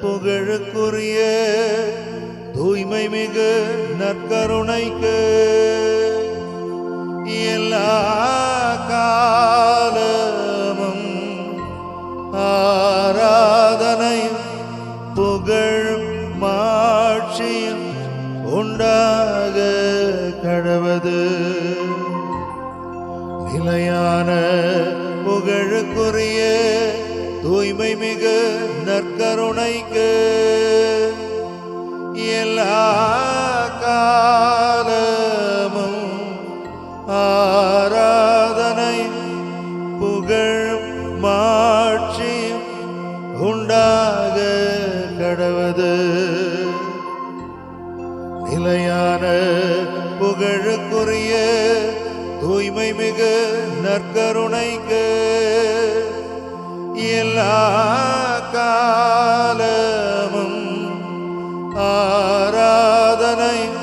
புகழுக்குரிய தூய்மை மிகு நற்கருணைக்கு எல்லா காலமும் ஆராதனையும் புகழும் மாட்சியும் உண்டாக கடவது. நிலையான புகழுக்குரிய தூய்மை மிகு நற்கருணைக்கு எல்லா காலமும் ஆராதனையும் புகழும் மாட்சியும் உண்டாக கடவது. நிலையான புகழுக்குரிய தூய்மை மிகு நற்கருணைக்கு எல்லா காலமும் ஆராதனையும்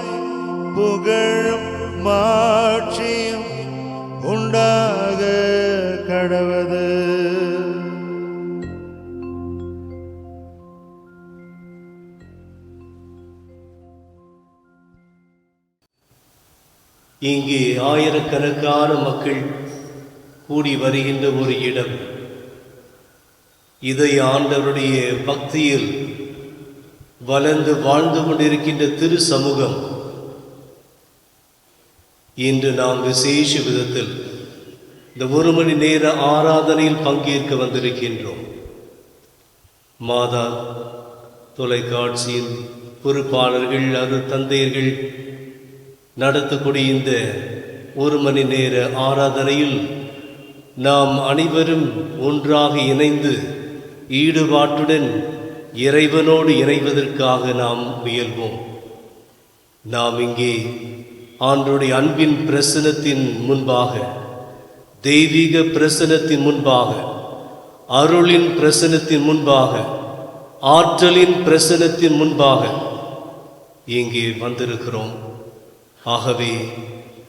புகழும் மாட்சியும் உண்டாக கடவது. இங்கே ஆயிரக்கணக்கான மக்கள் கூடி வருகின்ற ஒரு இடம். இதை ஆண்டவருடைய பக்தியில் வளர்ந்து வாழ்ந்து கொண்டிருக்கின்ற திரு சமூகம் இன்று நாம் விசேஷ விதத்தில் இந்த 1 மணி நேர ஆராதனையில் பங்கேற்க வந்திருக்கின்றோம். மாதா தொலைக்காட்சியின் பொறுப்பாளர்கள், அது தந்தையர்கள் நடத்தக்கூடிய இந்த 1 மணி நேர ஆராதனையில் நாம் அனைவரும் ஒன்றாக இணைந்து ஈடுபாட்டுடன் இறைவனோடு இணைவதற்காக நாம் முயல்வோம். நாம் இங்கே ஆண்டவருடைய அன்பின் பிரசனத்தின் முன்பாக, தெய்வீக பிரசனத்தின் முன்பாக, அருளின் பிரசனத்தின் முன்பாக, ஆற்றலின் பிரசனத்தின் முன்பாக இங்கே வந்திருக்கிறோம். ஆகவே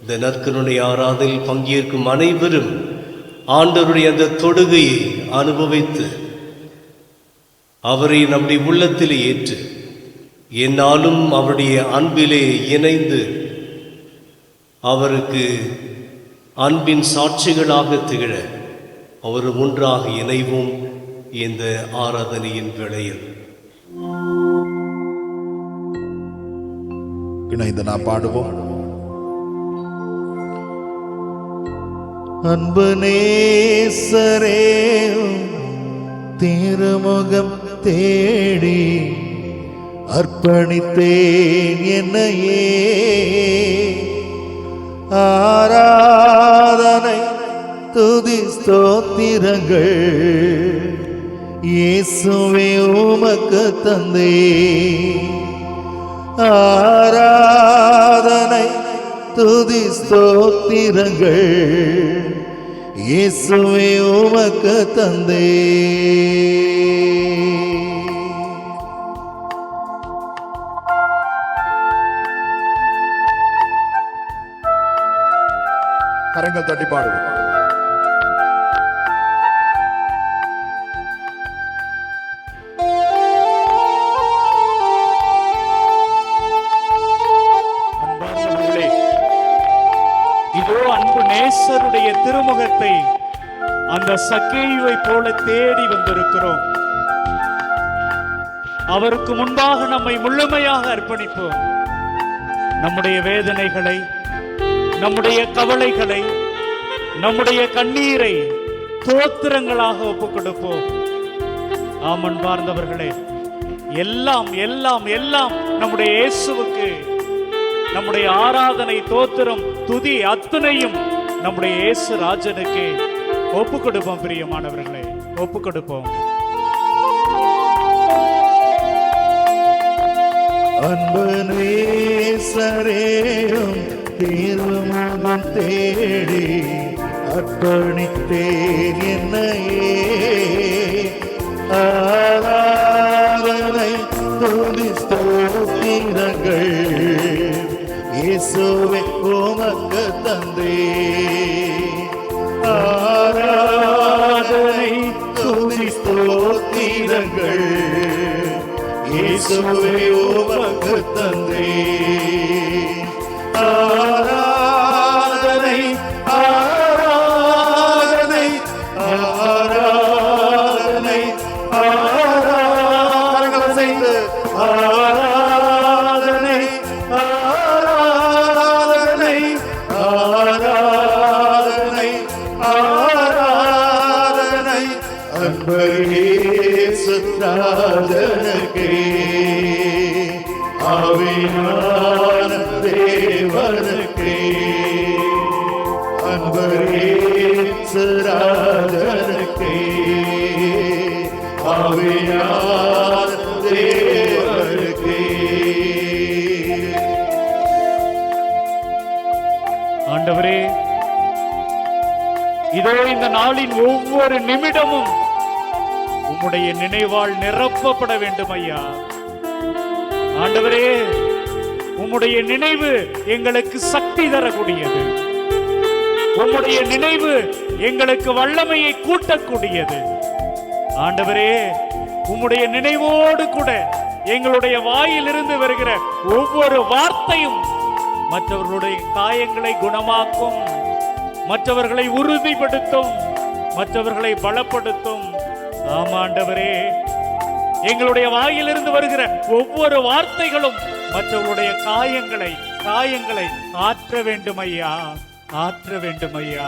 இந்த நற்கருணை ஆராதனையில் பங்கேற்கும் அனைவரும் ஆண்டவருடைய அந்த தொடுகையை அனுபவித்து அவரை நம்முடைய உள்ளத்திலே ஏற்று என்னாலும் அவருடைய அன்பிலே இணைந்து அவருக்கு அன்பின் சாட்சிகளாக திகழ அவர் ஒன்றாக இணைவோம். இந்த ஆராதனையின் வேளையில் இணைந்து நாம் பாடுவோம். அன்பு நேசரே திருமுகம் தேடி அர்ப்பணித்தேன் என்னையே. ஆராதனை துதி ஸ்தோத்திரங்கள் இயேசுவே உமக்கு தந்தே. ஆராதனை துதி ஸ்தோத்திரங்கள் இயேசுவே உமக்கு தந்தே. கரங்கள் தட்டி பாடுவோம். நேசருடைய திருமுகத்தை அந்த சக்கேயுவை போல தேடி வந்திருக்கிறோம். அவருக்கு முன்பாக நம்மை முழுமையாக அர்ப்பணிப்போம். நம்முடைய வேதனைகளை, நம்முடைய கவலைகளை, நம்முடைய கண்ணீரை தோத்திரங்களாக ஒப்புக் கொடுப்போம். ஆமன் பார்ந்தவர்களே, எல்லாம் எல்லாம் எல்லாம் நம்முடைய இயேசுவுக்கு, நம்முடைய ஆராதனை, தோத்திரம், துதி அத்தனையும் நம்முடைய இயேசு ராஜனுக்கு ஒப்பு கொடுப்போம். பிரியமானவர்களே, ஒப்பு கொடுப்போம். அன்பு நேசரேயும் திருமுகம் தேடி அர்ப்பணித்தேன் என்னையே. ஆராதனை துதி ஸ்தோத்திரங்கள் இயேசுவே உமக்கு தந்தே. ஆராதனை துதி ஸ்தோத்திரங்கள் இயேசுவே உமக்கு தந்தேன் ஆராதனை ஆராதனை ஆராதனை ஆராதனை செய்து ஆராதனை ஆராதனை ஆராதனை ஆராதனை அன்பரேசு ராஜனுக்கே ஆவியான தேவனுக்கே அன்பரேசு ராஜனுக்கே ஆவியான தேவனுக்கே. ஆண்டவரே, இதோ இந்த நாளின் ஒவ்வொரு நிமிடமும் உம்முடைய நினைவால் நிரப்பப்பட வேண்டும் ஐயா. ஆண்டவரே, உம்முடைய நினைவு எங்களுக்கு சக்தி தரக்கூடியது. உம்முடைய நினைவு எங்களுக்கு வல்லமையை கூட்டக்கூடியது. ஆண்டவரே, உம்முடைய நினைவோடு கூட எங்களுடைய வாயிலிருந்து வருகிற ஒவ்வொரு வார்த்தையும் மற்றவர்களுடைய காயங்களை குணமாக்கும், மற்றவர்களை உறுதிப்படுத்தும், மற்றவர்களை பலப்படுத்தும். ஆமாண்டவரே, எங்களுடைய வாயிலிருந்து வருகிற ஒவ்வொரு வார்த்தைகளும் மற்றவர்களுடைய காயங்களை ஆற்ற வேண்டும் ஐயா, ஆற்ற வேண்டும் ஐயா,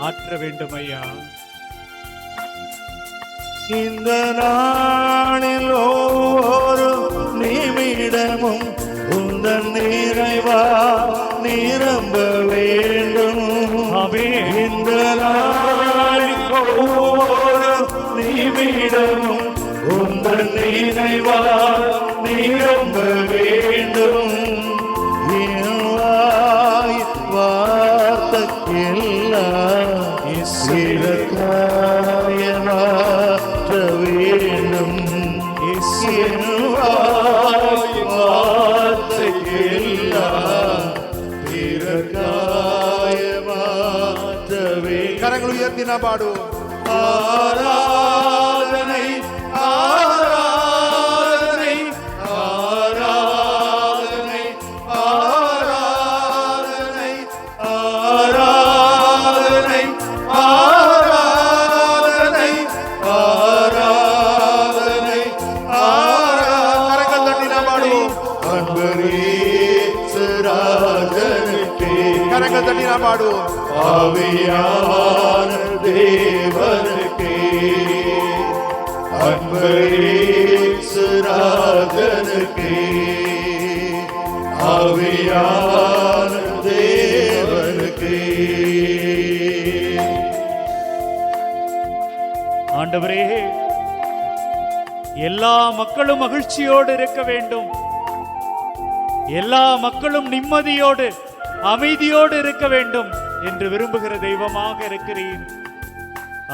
ஆற்ற வேண்டும் ஐயா. இந்த நாளில் ஒவ்வொரு நிமிடமும் உந்தன் நிறைவா நிரம்ப வேண்டும். இந்த நாளில் ஒவ்வொரு நிமிடமும் உந்தன் நிறைவா நிரம்ப வேண்டும். வார்த்தைக்கெல்லாம் சிறகாயமாற்ற வேண்டும். வார்த்தைக்கெல்லாம் சிறகாயமாற்ற வேண்டும். கரங்கள் உயர்த்தி நாம் பாடுவோம். ஆராதனை ஆராதனை ஆராதனை ஆராதனை ஆராதனை ஆராதனை ஆராதனை கரங்கள் தட்டி நாம் பாடுவோம். அன்பரேசு ராஜனுக்கே கரங்கள் தட்டி நாம் பாடுவோம். ஆவியான தேவனுக்கே அன்பரேசு ராஜனுக்கே ஆவியான தேவனுக்கே. ஆண்டவரே, எல்லா மக்களும் மகிழ்ச்சியோடு இருக்க வேண்டும். எல்லா மக்களும் நிம்மதியோடு அமைதியோடு இருக்க வேண்டும் என்று விரும்புகிற தெய்வமாக இருக்கிறீர்.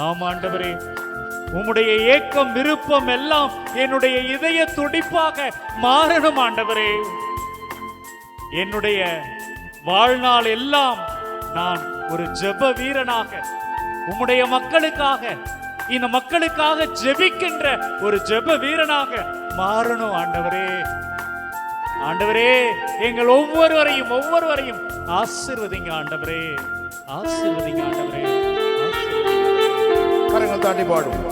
ஆமாண்டவரே, உம்முடைய ஏக்கம் விருப்பம் எல்லாம் என்னுடைய இதய துடிப்பாக மாறணும் ஆண்டவரே. என்னுடைய வாழ்நாள் எல்லாம் நான் ஒரு ஜெப வீரனாக உம்முடைய மக்களுக்காக, இந்த மக்களுக்காக ஜெபிக்கின்ற ஒரு ஜெப வீரனாக மாறணும் ஆண்டவரே. ஆண்டவரே, எங்கள் ஒவ்வொருவரையும் ஆசீர்வதிங்க ஆண்டவரே, ஆசீர்வதிங்க ஆண்டவரே. கரங்கள் தாண்டி பாடுவோம்.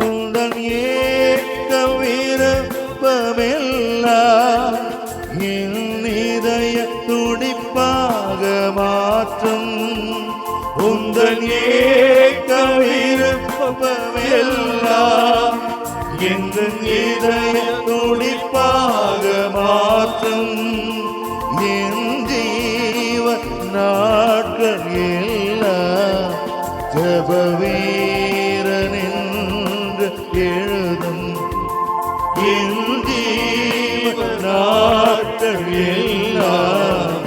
உந்தன் ஏக்க விருப்பமெல்லாம் என் இதய துடிப்பாக மாற்றும். உந்தன் ஏக்க விருப்பமெல்லாம் என் இதய துடிப்பாக மாற்றும். என் ஜீவ நாட்கள் எல்லாம் ஜெப வீரனென்று எழுதும். என் ஜீவ நாட்கள் எல்லாம்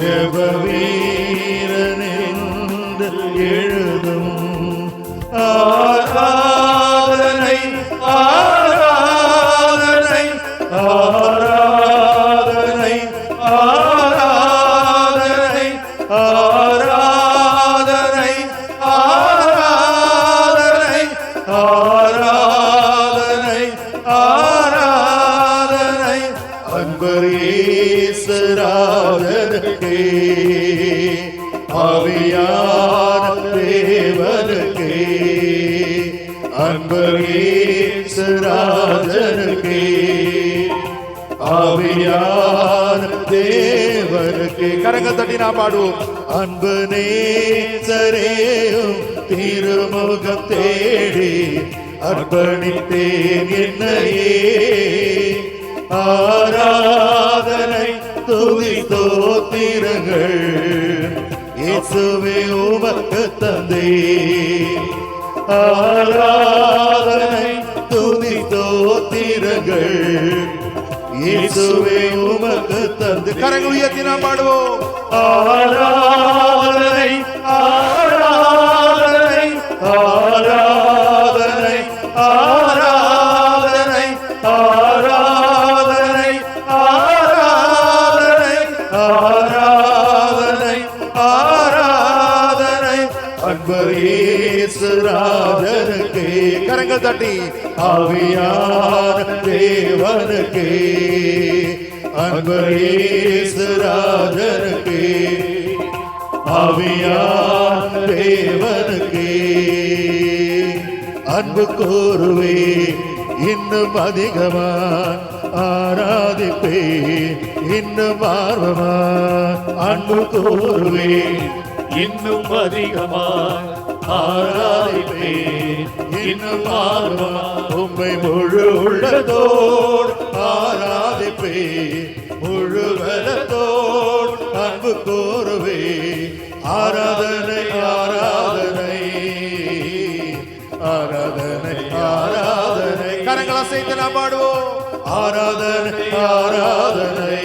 ஜெப வீரனென்று எழுதும். ஆராதனை ஆராதனை ஆராதனை ஆராதனை ஆராதனை ஆராதனை ஆராதனை ஆராதனை இயேசுராஜனுக்கே ஆவியான தேவனுக்கே அன்பு இயேசுராஜனுக்கே ஆவியான தேவனுக்கே. கரங்கள் தட்டி நாம் பாடுவோம். அன்பு நேசரேயும் திருமுகம் தேடி அர்ப்பணித்தேன் என்னையே. ஆராதனை துதி ஸ்தோத்திரங்கள் இயேசுவே உமக்கு தந்தே. ஆராதனை துதி ஸ்தோத்திரங்கள் இயேசுவே உமக்கு தந்தே. கரங்கள் உயர்த்தி நாம் பாடுவோம். ஆராதனை ஆராதனை ஆராதனை ஆராதனை ஆராதனை ஆராதனை ஆராதனை ஆராதனை அன்பு இயேசுராஜனுக்கே. கரங்கள் தட்டி ஆவியான தேவனுக்கே அன்பு இயேசுராஜனுக்கே ஆவியான தேவனுக்கே. அன்பு கூறுவே இன்னும் அதிகமா ஆராதிப்பே இன்னும் ஆர்வமா. அன்பு கூறுவே இன்னும் அதிகமா ஆராதிப்பே இன்னும் ஆர்வமா. உம்மை முழு உள்ளதோடு ஆராதிப்பே முழு பலத்தோடு அன்பு கூறுவே. ஆராதனை ஆராதனை ஆராதனை ஆராதனை. கரங்கள் அசைத்து நாம் பாடுவோம். ஆராதனை ஆராதனை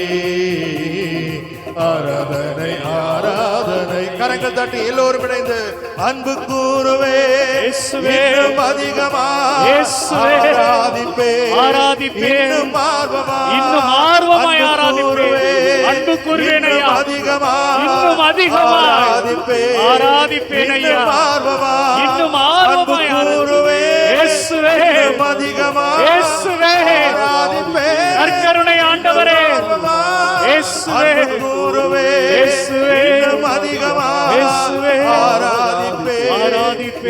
ஆராதனை ஆராதனை. கரங்கள் தட்டி எல்லோரும் இணைந்து அன்பு கூறுவே இயேசுவே. இன்னும் அதிகமா இயேசுவே. ஆராதிப்பே இன்னும் ஆர்வமா இன்னும் ஆர்வமாய் ஆராதிப்பேன். அன்பு கூறுவேன் ஐயா. அதிகமா இன்னும் அதிகமாய் ஆராதிப்பேன் ஐயா. இன்னும் ஆர்வமா இன்னும் ஆர்வமாய் கூறுவே இயேசுவே. இன்னும் அதிகமா இயேசுவே. ஆராதிப்பேன். நற்கருணை ஆண்டவரே இயேசுவே. கூறுவே இயேசுவே. இன்னும் அதிகமா இயேசுவே. ஆராதிப்பேன்.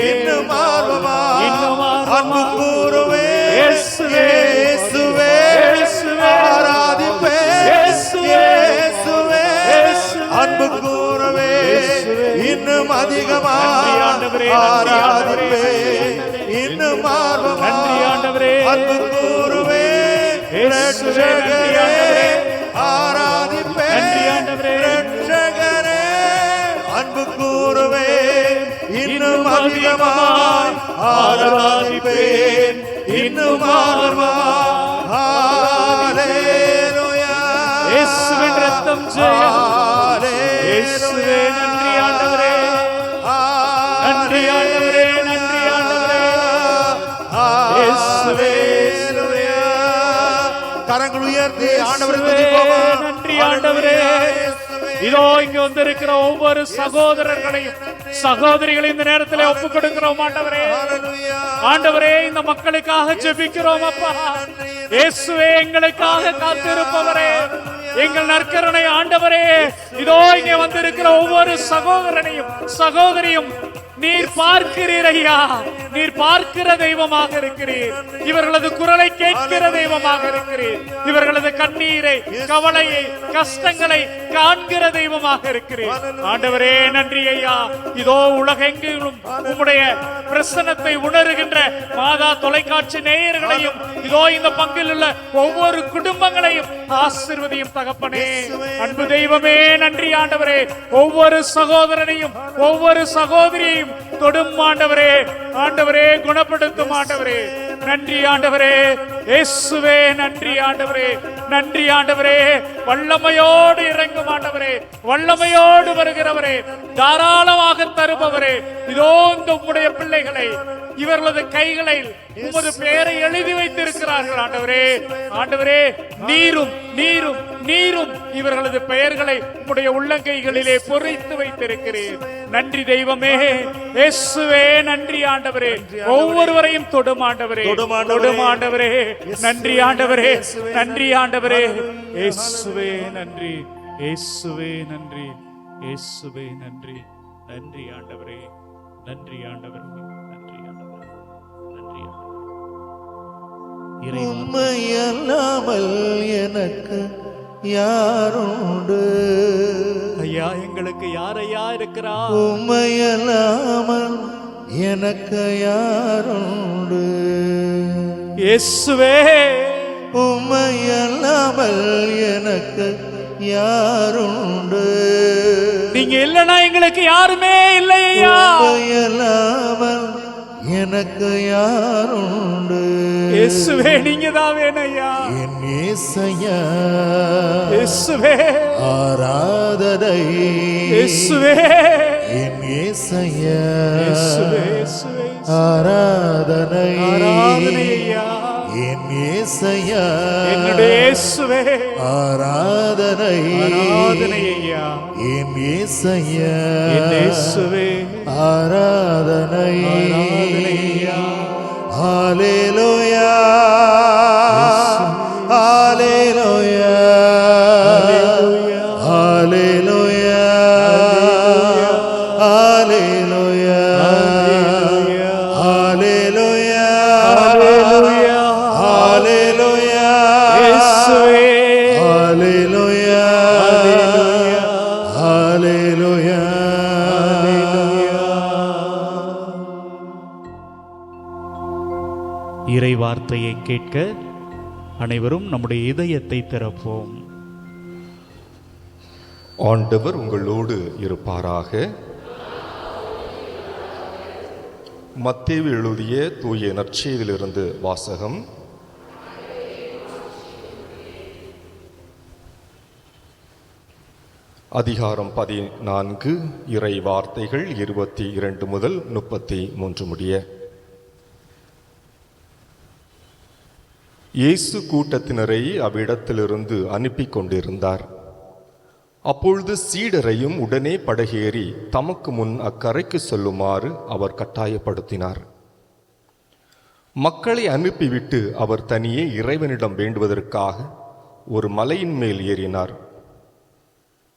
இன்னும் ஆர்வமா இன்னும் ஆர்வமா. அன்பு கூறுவே இயேசுவே. இயேசுவே. இயேசுவே. ஆராதிப்பேன். இயேசுவே. இயேசுவே. இயேசுவே. அன்பு கூறுவே இன்னும் அதிகமா நன்றி ஆண்டவரே. நன்றி ஆண்டவரே. ஆராதிப்பேன். இன்னும் ஆர்வமா நன்றி ஆண்டவரே. அன்பு கூறுவே இயேசுவே. நன்றி இரட்சகரே. ஆண்டவரே. ஆராதிப்பேன். நன்றி ஆண்டவரே. இரட்சகரே. அன்பு கூறுவே இன்னும் அதிகமாய் ஆராதிப்பேன். இன்னும் ஆர்வமா ஹalleluya. இயேசுவின் இரத்தம் ஜெயம். இயேசுவே. நன்றி ஆண்டவரே. நன்றி ஆண்டவரே. நன்றி ஆண்டவரே. இயேசுவே. கரங்கள் உயர்த்தி ஆண்டவரை இயேசுவே. துதிப்போமா? நன்றி ஆண்டவரே. இதோ இங்க வந்திருக்கிற ஒவ்வொரு சகோதரர்களையும் சகோதரிகளையும் இந்த நேரத்தில் ஒப்புக் கொடுக்கிறோம் ஆண்டவரே. ஆண்டவரே இந்த மக்களுக்காக ஜெபிக்கிறோம் அப்பா. இயேசுவே எங்களுக்காக காத்திருப்பவரே எங்கள் நற்கருணை ஆண்டவரே. இதோ இங்கே வந்திருக்கிற ஒவ்வொரு சகோதரனையும் சகோதரியும் நீர் பார்க்கிறீர் ஐயா. நீர் பார்க்கிற தெய்வமாக இருக்கிறீர். இவர்களது குரலை கேட்கிற தெய்வமாக இருக்கிறீர். இவர்களது கண்ணீரை கவலையை கஷ்டங்களை காண்கிற தெய்வமாக இருக்கிறீர். ஆண்டவரே நன்றி ஐயா. இதோ உலகெங்கிலும் உம்முடைய பிரசன்னத்தை உணர்கின்ற மாதா தொலைக்காட்சி நேயர்களையும் இதோ இந்த பங்கில் உள்ள ஒவ்வொரு குடும்பங்களையும் ஆசீர்வதியும் தகப்பனே. அன்பு தெய்வமே நன்றி ஆண்டவரே. ஒவ்வொரு சகோதரனையும் ஒவ்வொரு சகோதரியையும் தொடும் ஆண்டவரே. ஆண்டவரே குணப்படுத்தும் ஆண்டவரே. நன்றி ஆண்டவரே. இயேசுவே நன்றி ஆண்டவரே. நன்றி ஆண்டவரே. வல்லமையோடு இறங்கும் ஆண்டவரே. வல்லமையோடு வருகிறவரே. தாராளமாக தருபவரே. இதோ இந்த உம்முடைய பிள்ளைகளை இவர்களது கைகளில் உமது பெயரை எழுதி வைத்திருக்கிறார்கள் ஆண்டவரே. ஆண்டவரே, நீரும் நீரும் நீரும் இவர்களது பெயர்களை உம்முடைய உள்ளங்கைகளிலே பொறித்து வைத்திருக்கிறீர். நன்றி தெய்வமே, இயேசுவே நன்றி ஆண்டவரே. ஒவ்வொருவரையும் தொடும் ஆண்டவரே, தொடும் ஆண்டவரே. நன்றி ஆண்டவரே, நன்றி ஆண்டவரே. இயேசுவே நன்றி, இயேசுவே நன்றி, இயேசுவே நன்றி. நன்றி ஆண்டவரே, நன்றி ஆண்டவரே, நன்றி ஆண்டவரே, நன்றி ஆண்டவரே. உம்மையல்லாமல் எனக்கு யாருண்டு? ஐயா, எங்களுக்கு யாரையா இருக்கிறா? உம்மையல்லாமல் எனக்கு யாருண்டு? இயேசுவே, உம்மையல்லாமல் எனக்கு யாருண்டு? நீங்க இல்லைன்னா எங்களுக்கு யாருமே இல்லை ஐயா. உம்மையல்லாமல் எனக்கு யாருண்டு? இயேசுவே, நீங்க தான் வேணும் ஐயா. என் இயேசையா, இயேசுவே ஆராதனை. இயேசுவே, என் இயேசையா, இயேசுவே, இயேசுவே, ஆராதனை. ஆராதனை ஐயா. என் இயேசையா, என்னுடைய இயேசுவே, ஆராதனை. ஆராதனை ஐயா. என் இயேசையா, என் இயேசுவே, ஆராதனை. ஆராதனை ஐயா. ஹல்லேலூயா, ஹல்லேலூயா, ஹல்லேலூயா, ஹல்லேலூயா, ஹல்லேலூயா, ஹல்லேலூயா, இயேசுவே, ஹல்லேலூயா, ஹல்லேலூயா. இறை வார்த்தையை கேட்க அனைவரும் நம்முடைய இதயத்தை திறப்போம். ஆண்டவர் உங்களோடு இருப்பாராக. மத்தேயு எழுதிய தூய நற்செய்தியிலிருந்து வாசகம். அதிகாரம் 14, இறை வார்த்தைகள் 22 முதல் 33 முடிய. இயேசு கூட்டத்தினரை அவ்விடத்திலிருந்து அனுப்பி கொண்டிருந்தார். அப்பொழுது சீடரையும் உடனே படகேறி தமக்கு முன் அக்கரைக்கு செல்லுமாறு அவர் கட்டாயப்படுத்தினார். மக்களை அனுப்பிவிட்டு அவர் தனியே இறைவனிடம் வேண்டுவதற்காக ஒரு மலையின் மேல் ஏறினார்.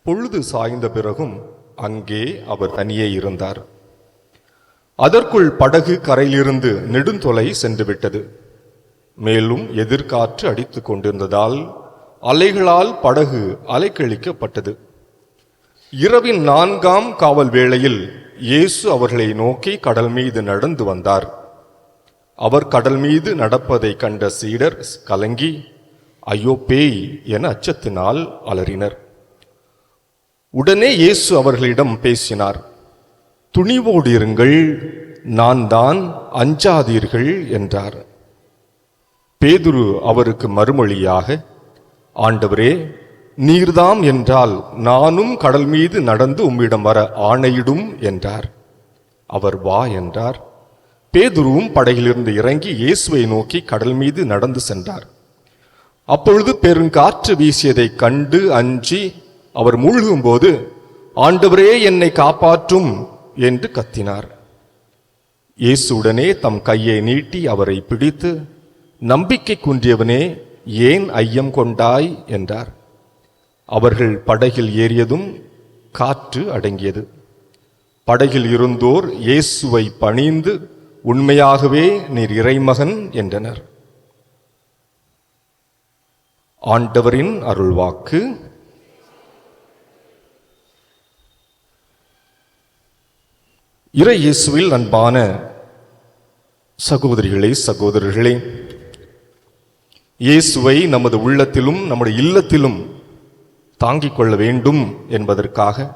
பொழுது சாய்ந்த பிறகும் அங்கே அவர் தனியே இருந்தார். அதற்குள் படகு கரையிலிருந்து நெடுந்தொலை சென்றுவிட்டது. மேலும் எதிர்காற்று அடித்துக் கொண்டிருந்ததால் அலைகளால் படகு அலைக்கழிக்கப்பட்டது. இரவின் 4ஆம் காவல் வேளையில் இயேசு அவர்களை நோக்கி கடல் மீது நடந்து வந்தார். அவர் கடல் மீது நடப்பதை கண்ட சீடர் கலங்கி, ஐயோ பேய் என அச்சத்தினால் அலறினர். உடனே இயேசு அவர்களிடம் பேசினார். துணிவோடு இருங்கள், நான் தான், அஞ்சாதீர்கள் என்றார். பேதுரு அவருக்கு மறுமொழியாக, ஆண்டவரே, நீர்தாம் என்றால் நானும் கடல் மீது நடந்து உம்மிடம் வர ஆணையிடும் என்றார். அவர் வா என்றார். பேதுருவும் படகிலிருந்து இறங்கி இயேசுவை நோக்கி கடல் மீது நடந்து சென்றார். அப்பொழுது பெருங்காற்று வீசியதை கண்டு அஞ்சி அவர் மூழ்கும் போது, ஆண்டவரே என்னை காப்பாற்றும் என்று கத்தினார். இயேசு உடனே தம் கையை நீட்டி அவரை பிடித்து, நம்பிக்கை குன்றியவனே, ஏன் ஐயம் கொண்டாய் என்றார். அவர்கள் படகில் ஏறியதும் காற்று அடங்கியது. படகில் இருந்தோர் இயேசுவை பணிந்து, உண்மையாகவே நீர் இறைமகன் என்றனர். ஆண்டவரின் அருள்வாக்கு. இறை இயேசுவில் அன்பான சகோதரிகளே, சகோதரர்களே, இயேசுவை நமது உள்ளத்திலும் நம்முடைய இல்லத்திலும் தாங்கிக் கொள்ள வேண்டும் என்பதற்காக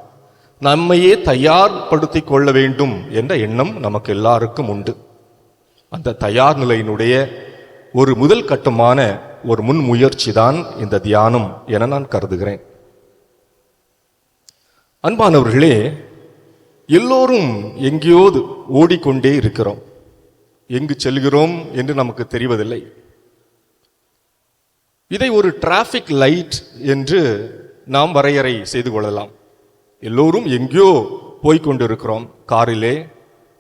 நம்மையே தயார்படுத்திக் கொள்ள வேண்டும் என்ற எண்ணம் நமக்கு எல்லாருக்கும் உண்டு. அந்த தயார் நிலையினுடைய ஒரு முதல் கட்டமான ஒரு முன்முயற்சி தான் இந்த தியானம் என நான் கருதுகிறேன். அன்பானவர்களே, எல்லோரும் எங்கேயோது ஓடிக்கொண்டே இருக்கிறோம். எங்கு செல்கிறோம் என்று நமக்கு தெரிவதில்லை. இதை ஒரு டிராஃபிக் லைட் என்று நாம் வரையறை செய்து கொள்ளலாம். எல்லோரும் எங்கேயோ போய்கொண்டிருக்கிறோம், காரிலே,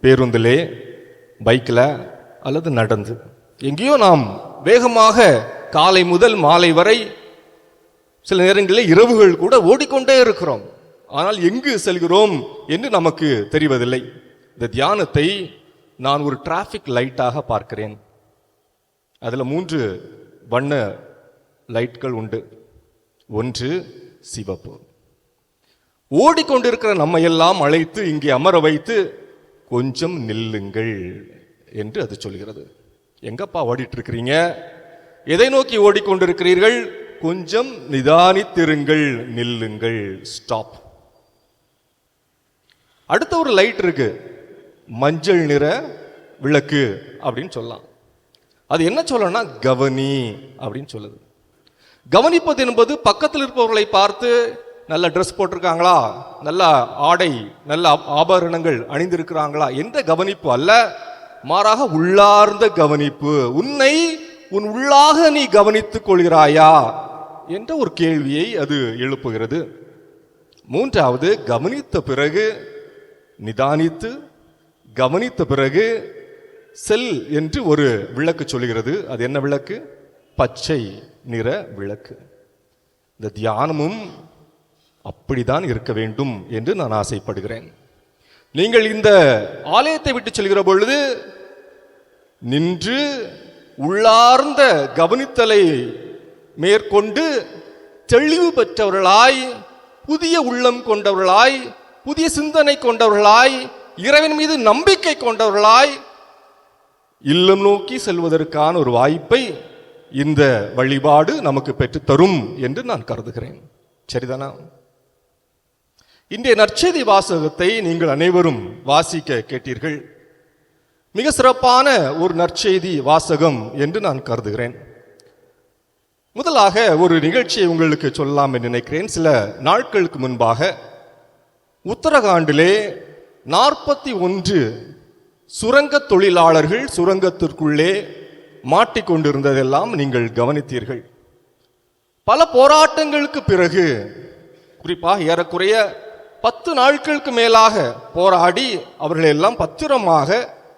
பேருந்திலே, பைக்கில் அல்லது நடந்து. எங்கேயோ நாம் வேகமாக காலை முதல் மாலை வரை, சில நேரங்களில் இரவுகள் கூட ஓடிக்கொண்டே இருக்கிறோம். ஆனால் எங்கு செல்கிறோம் என்று நமக்கு தெரிவதில்லை. இந்த தியானத்தை நான் ஒரு டிராஃபிக் லைட்டாக பார்க்கிறேன். அதில் 3 வண்ண லைட்கள் உண்டு. ஒன்று சிவப்பு. ஓடிக்கொண்டிருக்கிற நம்ம எல்லாம் அழைத்து இங்கே அமர வைத்து கொஞ்சம் நில்லுங்கள் என்று அது சொல்கிறது. எங்கப்பா ஓடிட்டு இருக்கிறீங்க? எதை நோக்கி ஓடிக்கொண்டிருக்கிறீர்கள்? கொஞ்சம் நிதானித்திருங்கள், நில்லுங்கள், ஸ்டாப். அடுத்த ஒரு லைட் இருக்கு, மஞ்சள் நிற விளக்கு அப்படின்னு சொல்லலாம். அது என்ன சொல்லணும்னா கவனி அப்படின்னு சொல்லுது. கவனிப்பது என்பது பக்கத்தில் இருப்பவர்களை பார்த்து நல்ல ட்ரெஸ் போட்டிருக்காங்களா, நல்ல ஆடை, நல்ல ஆபரணங்கள் அணிந்திருக்கிறாங்களா என்ற கவனிப்பு அல்ல, மாறாக உள்ளார்ந்த கவனிப்பு. உன்னை உன் உள்ளாக நீ கவனித்துக் கொள்கிறாயா என்ற ஒரு கேள்வியை அது எழுப்புகிறது. 3வது, கவனித்த பிறகு நிதானித்து, கவனித்த பிறகு செல் என்று ஒரு விளக்கு சொல்கிறது. அது என்ன விளக்கு? பச்சை நிற விளக்கு. இந்த தியானமும் அப்படித்தான் இருக்க வேண்டும் என்று நான் ஆசைப்படுகிறேன். நீங்கள் இந்த ஆலயத்தை விட்டு செல்கிற பொழுது நின்று உள்ளார்ந்த கவனித்தலை மேற்கொண்டு தெளிவு பெற்றவர்களாய், புதிய உள்ளம் கொண்டவர்களாய், புதிய சிந்தனை கொண்டவர்களாய், இறைவன் மீது நம்பிக்கை கொண்டவர்களாய் இல்லம் நோக்கி செல்வதற்கான ஒரு வாய்ப்பை இந்த வழிபாடு நமக்கு பெற்றுத் தரும் என்று நான் கருதுகிறேன். சரிதானா? இன்றைய நற்செய்தி வாசகத்தை நீங்கள் அனைவரும் வாசிக்க கேட்டீர்கள். மிக சிறப்பான ஒரு நற்செய்தி வாசகம் என்று நான் கருதுகிறேன். முதலாக ஒரு நிகழ்ச்சியை உங்களுக்கு சொல்லலாம் என்று நினைக்கிறேன். சில நாட்களுக்கு முன்பாக உத்தரகாண்டிலே 41 சுரங்க தொழிலாளர்கள் சுரங்கத்திற்குள்ளே மாட்டிக்கொண்டிருந்ததெல்லாம் நீங்கள் கவனித்தீர்கள். பல போராட்டங்களுக்கு பிறகு, குறிப்பாக ஏறக்குறைய 10 நாட்களுக்கு மேலாக போராடி அவர்கள் எல்லாம் பத்திரமாக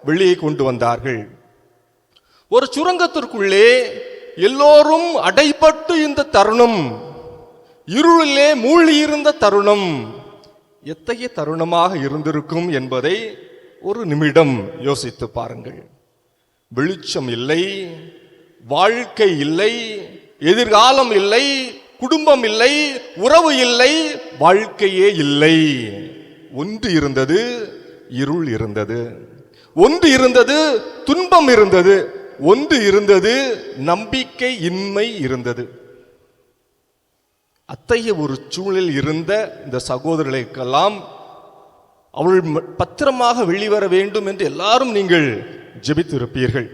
வெளியே கொண்டு வந்தார்கள். ஒரு சுரங்கத்திற்குள்ளே எல்லோரும் அடைபட்டு இந்த தருணம், இருளிலே மூழ்கியிருந்த தருணம் எத்தகைய தருணமாக இருந்திருக்கும் என்பதை ஒரு நிமிடம் யோசித்து பாருங்கள். வெளிச்சம் இல்லை, வாழ்க்கை இல்லை, எதிர்காலம் இல்லை, குடும்பம் இல்லை, உறவு இல்லை, வாழ்க்கையே இல்லை. ஒன்று இருந்தது, இருள் இருந்தது. ஒன்று இருந்தது, துன்பம் இருந்தது. ஒன்று இருந்தது, நம்பிக்கை இன்மை இருந்தது. அத்தகைய ஒரு சூழலில் இருந்த இந்த சகோதரர்களுக்கெல்லாம் அவள் பத்திரமாக வெளிவர வேண்டும் என்று எல்லாரும் நீங்கள் ஜெபித்திருப்பீர்கள்.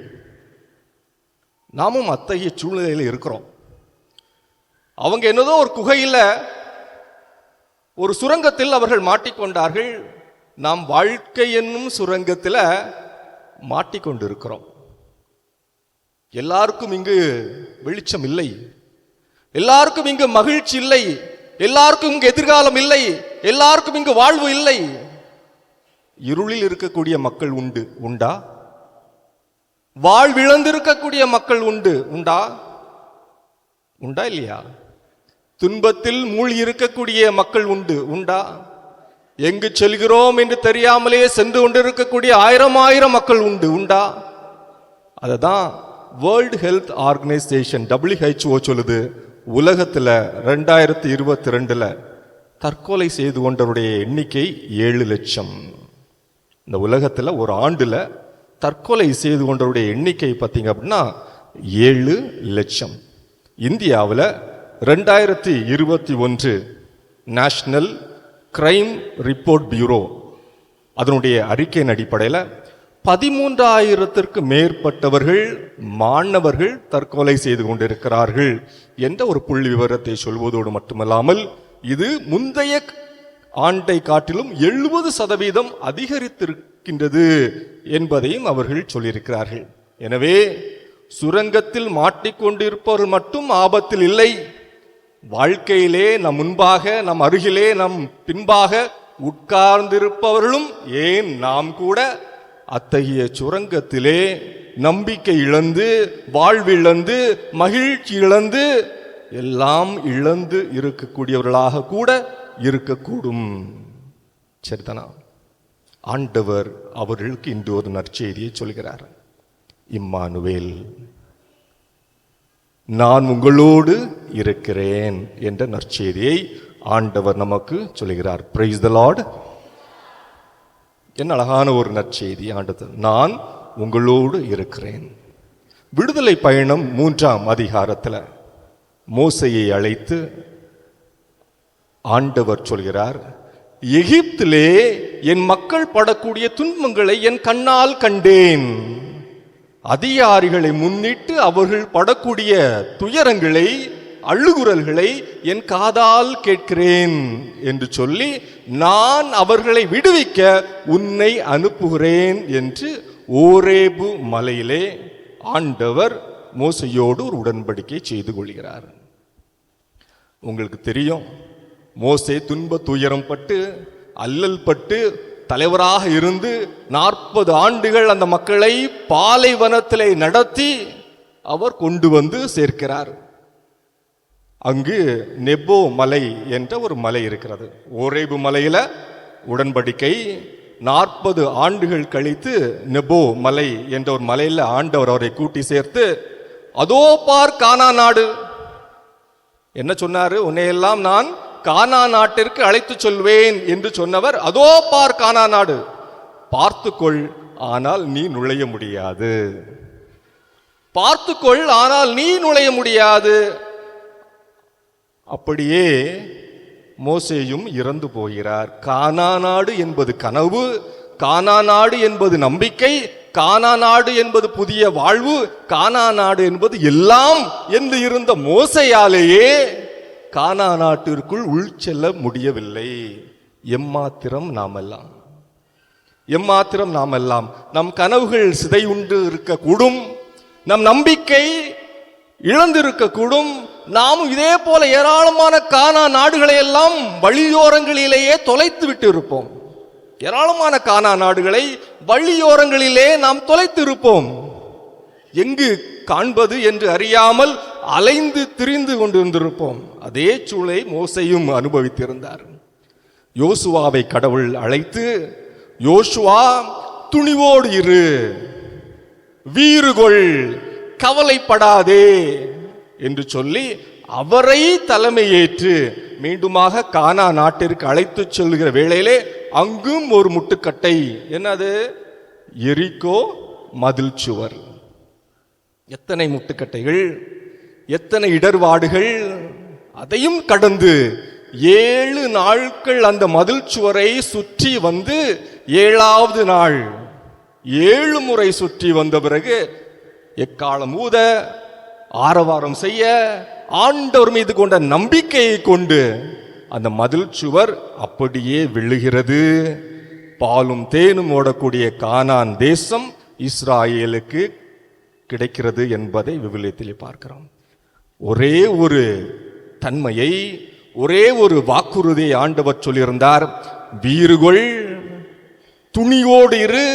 நாமும் அத்தகைய சூழ்நிலையில் இருக்கிறோம். அவங்க என்னதோ ஒரு குகையில், ஒரு சுரங்கத்தில் அவர்கள் மாட்டிக்கொண்டார்கள். நாம் வாழ்க்கை என்னும் சுரங்கத்தில் மாட்டிக்கொண்டிருக்கிறோம். எல்லாருக்கும் இங்கு வெளிச்சம் இல்லை, எல்லாருக்கும் இங்கு மகிழ்ச்சி இல்லை, எல்லாருக்கும் இங்கு எதிர்காலம் இல்லை, எல்லாருக்கும் இங்கு வாழ்வு இல்லை. இருளில் இருக்கக்கூடிய மக்கள் உண்டா? வாழ்விழந்திருக்கக்கூடிய மக்கள் உண்டா இல்லையா? துன்பத்தில் மூழ்கி இருக்கக்கூடிய மக்கள் உண்டா? எங்கு செல்கிறோம் என்று தெரியாமலே சென்று கொண்டிருக்கக்கூடிய ஆயிரம் மக்கள் உண்டா? அததான் வேர்ல்டு ஹெல்த் ஆர்கனைசேஷன் WHO சொல்லுது, உலகத்தில் 2022 தற்கொலை செய்து கொண்டவருடைய எண்ணிக்கை 7 லட்சம். இந்த உலகத்தில் ஒரு ஆண்டுல தற்கொலை செய்து கொண்டவருடைய எண்ணிக்கை பார்த்தீங்க அப்படின்னா 7 லட்சம். இந்தியாவில் 2021 நேஷனல் கிரைம் ரிப்போர்ட் பியூரோ அதனுடைய அறிக்கையின் அடிப்படையில் 13,000த்திற்கு மேற்பட்டவர்கள் மாணவர்கள் தற்கொலை செய்து கொண்டிருக்கிறார்கள் என்ற ஒரு புள்ளி விவரத்தை சொல்வதோடு மட்டுமல்லாமல், இது முந்தைய ஆண்டை காட்டிலும் 70% அதிகரித்திருக்கின்றது என்பதையும் அவர்கள் சொல்லியிருக்கிறார்கள். எனவே சுரங்கத்தில் மாட்டிக்கொண்டிருப்பவர்கள் மட்டும் ஆபத்தில் இல்லை, வாழ்க்கையிலே நம் முன்பாக, நம் அருகிலே, நம் பின்பாக உட்கார்ந்திருப்பவர்களும், ஏன் நாம் கூட அத்தகைய சுரங்கத்திலே நம்பிக்கை இழந்து, வாழ்விழந்து, மகிழ்ச்சி இழந்து, எல்லாம் இழந்து இருக்கக்கூடியவர்களாக கூட இருக்கக்கூடும். சரிதானா? ஆண்டவர் அவர்களுக்கு இன்று ஒரு நற்செய்தியை சொல்கிறார். இம்மானுவேல், நான் உங்களோடு இருக்கிறேன் என்ற நற்செய்தியை ஆண்டவர் நமக்கு சொல்கிறார். Praise the Lord. என்ன அழகான ஒரு நற்செய்தி ஆண்டவர், நான் உங்களோடு இருக்கிறேன். விடுதலை பயணம் 3ஆம் அதிகாரத்தில் மோசையை அழைத்து ஆண்டவர் சொல்கிறார், எகிப்திலே என் மக்கள் படக்கூடிய துன்பங்களை என் கண்ணால் கண்டேன், அதிகாரிகளை முன்னிட்டு அவர்கள் படக்கூடிய துயரங்களை, அழுகுரல்களை என் காதால் கேட்கிறேன் என்று சொல்லி, நான் அவர்களை விடுவிக்க உன்னை அனுப்புகிறேன் என்று ஓரேபு மலையிலே ஆண்டவர் மோசையோடு ஒரு உடன்படிக்கை செய்து கொள்கிறார். உங்களுக்கு தெரியும், மோசே துன்ப துயரம் பட்டு, அல்லல் பட்டு, தலைவராக இருந்து 40 ஆண்டுகள் அந்த மக்களை பாலைவனத்திலே நடத்தி அவர் கொண்டு வந்து சேர்க்கிறார். அங்கு நெபோ மலை என்ற ஒரு மலை இருக்கிறது. ஓரேபு மலையில உடன்படிக்கை, 40 ஆண்டுகள் கழித்து நெபோ மலை என்ற ஒரு மலையில் ஆண்டவர் அவரை கூட்டி சேர்த்து, அதோ பார் கானா நாடு. என்ன சொன்னாரு? உன்னையெல்லாம் நான் கானா நாட்டிற்கு அழைத்து சொல்வேன் என்று சொன்னவர், அதோ பார் கானா நாடு, பார்த்துக்கொள், ஆனால் நீ நுழைய முடியாது. பார்த்துக்கொள், ஆனால் நீ நுழைய முடியாது. அப்படியே மோசேயும் இறந்து போகிறார். கானா நாடு என்பது கனவு, கானா நாடு என்பது நம்பிக்கை, கானா நாடு என்பது புதிய வாழ்வு, கானா நாடு என்பது எல்லாம் என்று இருந்த மோசையாலேயே கானா நாட்டிற்குள் உள் செல்ல முடியவில்லை. எம்மாத்திரம் நாமெல்லாம், எம்மாத்திரம் நாமெல்லாம். நம் கனவுகள் சிதையுண்டு இருக்கக்கூடும், நம் நம்பிக்கை இழந்திருக்கக்கூடும். நாமும் இதே போல ஏராளமான கானா நாடுகளை எல்லாம் வழியோரங்களிலேயே தொலைத்து விட்டு இருப்போம். ஏராளமான கானா நாடுகளை வழியோரங்களிலே நாம் தொலைத்து இருப்போம். எங்கு காண்பது என்று அறியாமல் அலைந்து திரிந்து கொண்டிருந்திருப்போம். அதே சூழலை மோசையும் அனுபவித்திருந்தார். யோசுவாவை கடவுள் அழைத்து, யோசுவா துணிவோடு இரு, வீறுகொள், கவலைப்படாதே என்று சொல்லி அவரை தலைமையேற்று மீண்டுமாக கானா நாட்டிற்கு அழைத்து செல்கிற வேளையிலே அங்கும் ஒரு முட்டுக்கட்டை. என்னது? எரிகோ மதில் சுவர். எத்தனை முட்டுக்கட்டைகள், எத்தனை இடர்பாடுகள். அதையும் கடந்து 7 நாட்கள் அந்த மதில் சுவரை சுற்றி வந்து 7வது நாள் 7 முறை சுற்றி வந்த பிறகு எக்காலம் ஊத, ஆரவாரம் செய்ய, ஆண்டவர் மீது கொண்ட நம்பிக்கையை கொண்டு அந்த மதில் சுவர் அப்படியே விழுகிறது. பாலும் தேனும் ஓடக்கூடிய கானான் தேசம் இஸ்ராயேலுக்கு கிடைக்கிறது என்பதை விவிலியத்தில் பார்க்கிறோம். ஒரே ஒரு தன்மையை, ஒரே ஒரு வாக்குறுதியை ஆண்டவர் சொல்லியிருந்தார். வீறுகொள், துணியோடு இரு,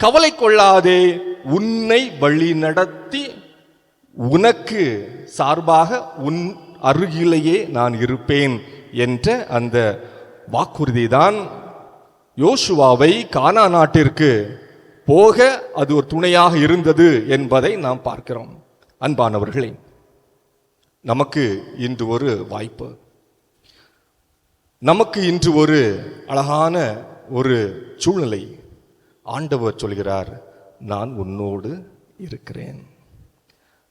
கவலை கொள்ளாதே, உன்னை வழி நடத்தி உனக்கு சார்பாக உன் அருகிலேயே நான் இருப்பேன் என்ற அந்த வாக்குறுதி தான் யோசுவாவை கானா நாட்டிற்கு போக அது ஒரு துணையாக இருந்தது என்பதை நாம் பார்க்கிறோம். அன்பானவர்களே, நமக்கு இன்று ஒரு வாய்ப்பு, நமக்கு இன்று ஒரு அழகான ஒரு சூழ்நிலை. ஆண்டவர் சொல்கிறார், நான் உன்னோடு இருக்கிறேன்,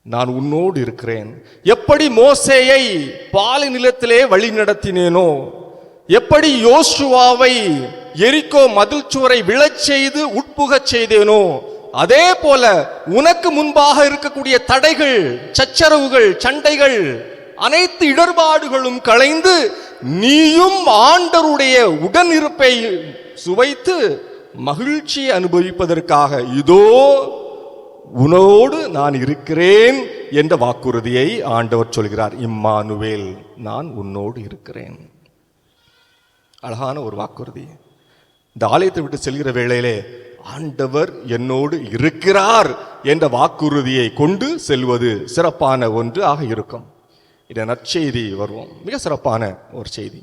நான் உன்னோடு இருக்கிறேன். எப்படி மோசேயை பாலை நிலத்திலே வழி நடத்தினேனோ, எப்படி யோசுவாவை எரிகோ மதில் சுவரை விழச் செய்து உட்புகச் செய்தேனோ, அதே போல உனக்கு முன்பாக இருக்கக்கூடிய தடைகள், சச்சரவுகள், சண்டைகள், அனைத்து இடர்பாடுகளும் களைந்து நீயும் ஆண்டவருடைய உடனிருப்பை சுவைத்து மகிழ்ச்சியை அனுபவிப்பதற்காக இதோ உன்னோடு நான் இருக்கிறேன் என்ற வாக்குறுதியை ஆண்டவர் சொல்கிறார். இம்மானுவேல், நான் உன்னோடு இருக்கிறேன். அழகான ஒரு வாக்குறுதி. இந்த ஆலயத்தை விட்டு செல்கிற வேளையிலே ஆண்டவர் என்னோடு இருக்கிறார் என்ற வாக்குறுதியை கொண்டு செல்வது சிறப்பான ஒன்று ஆக இருக்கும். இந்த நற்செய்தி வருவோம். மிக சிறப்பான ஒரு செய்தி.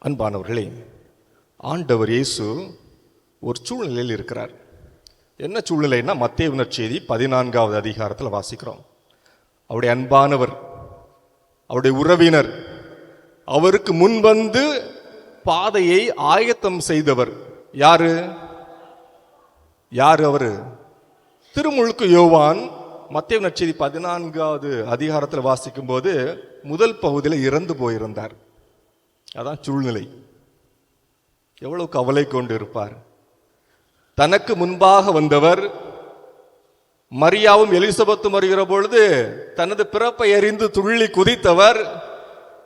அன்பானவர்களே, ஆண்டவர் இயேசு ஒரு சூழ்நிலையில் இருக்கிறார். என்ன சூழ்நிலைன்னா, மத்தேயு நற்செய்தி 14வது அதிகாரத்தில் வாசிக்கிறோம். அவருடைய அன்பானவர், அவருடைய உறவினர், அவருக்கு முன் வந்து பாதையை ஆயத்தம் செய்தவர் யாரு? அவரு திருமுழுக்கு யோவான். மத்தேயு நற்செய்தி 14வது அதிகாரத்தில் வாசிக்கும் போது முதல் பகுதியில் இறந்து போயிருந்தார். அதான் சூழ்நிலை. எவ்வளவு கவலை கொண்டு இருப்பார். தனக்கு முன்பாக வந்தவர், மரியாவும் எலிசபெத்தும் வருகிற பொழுது தனது பிறப்பை அறிந்து துள்ளி குதித்தவர்,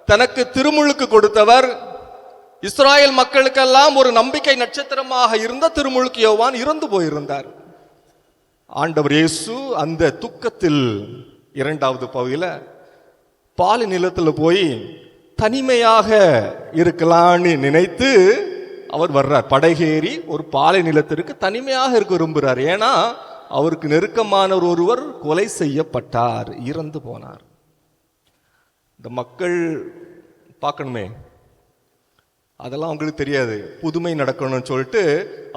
தனக்கு திருமுழுக்கு கொடுத்தவர், இஸ்ராயல் மக்களுக்கெல்லாம் ஒரு நம்பிக்கை நட்சத்திரமாக இருந்த திருமுழுக்கு யோவான் இறந்து போயிருந்தார். ஆண்டவர் இயேசு அந்த துக்கத்தில் 2வது பகுதியில் பாலை நிலத்தில் போய் தனிமையாக இருக்கலான்னு நினைத்து அவர் வர்றார். படகேறி ஒரு பாலை நிலத்திற்கு தனிமையாக இருக்க விரும்புகிறார். ஏன்னா அவருக்கு நெருக்கமானவர் ஒருவர் கொலை செய்யப்பட்டார், இறந்து போனார். இந்த மக்கள் பார்க்கணுமே, அதெல்லாம் அவங்களுக்கு தெரியாது. புதுமை நடக்கணும்னு சொல்லிட்டு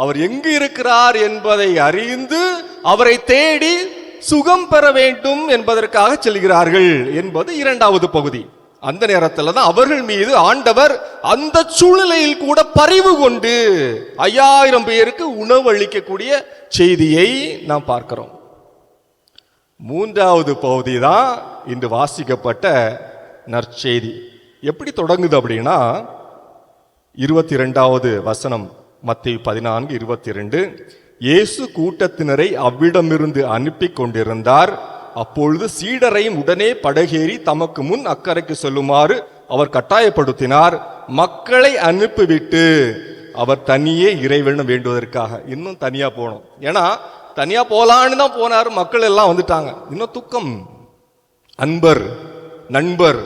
அவர் எங்கு இருக்கிறார் என்பதை அறிந்து அவரை தேடி சுகம் பெற வேண்டும் என்பதற்காக செல்கிறார்கள் என்பது 2வது பகுதி. அந்த நேரத்தில் தான் அவர்கள் மீது ஆண்டவர் அந்த சூழ்நிலையில் கூட பரிவு கொண்டு 5000 பேருக்கு உணவு அளிக்கக்கூடிய செய்தியை நாம் பார்க்கிறோம். 3வது பகுதி தான் இன்று வாசிக்கப்பட்ட நற்செய்தி. எப்படி தொடங்குது அப்படின்னா, 22வது வசனம், மத்தேயு 14:22. இயேசு கூட்டத்தினரை அவ்விடமிருந்து அனுப்பி கொண்டிருந்தார். அப்பொழுது சீடரையும் உடனே படகேறி தமக்கு முன் அக்கறைக்கு செல்லுமாறு அவர் கட்டாயப்படுத்தினார். மக்களை அனுப்பிவிட்டு அவர் தனியே இறைவனை வேண்டுவதற்காக இன்னும் தனியா போனோம். ஏன்னா தனியா போலான்னு தான் போனார். மக்கள் எல்லாம் வந்துட்டாங்க. இன்னும் துக்கம். நண்பர்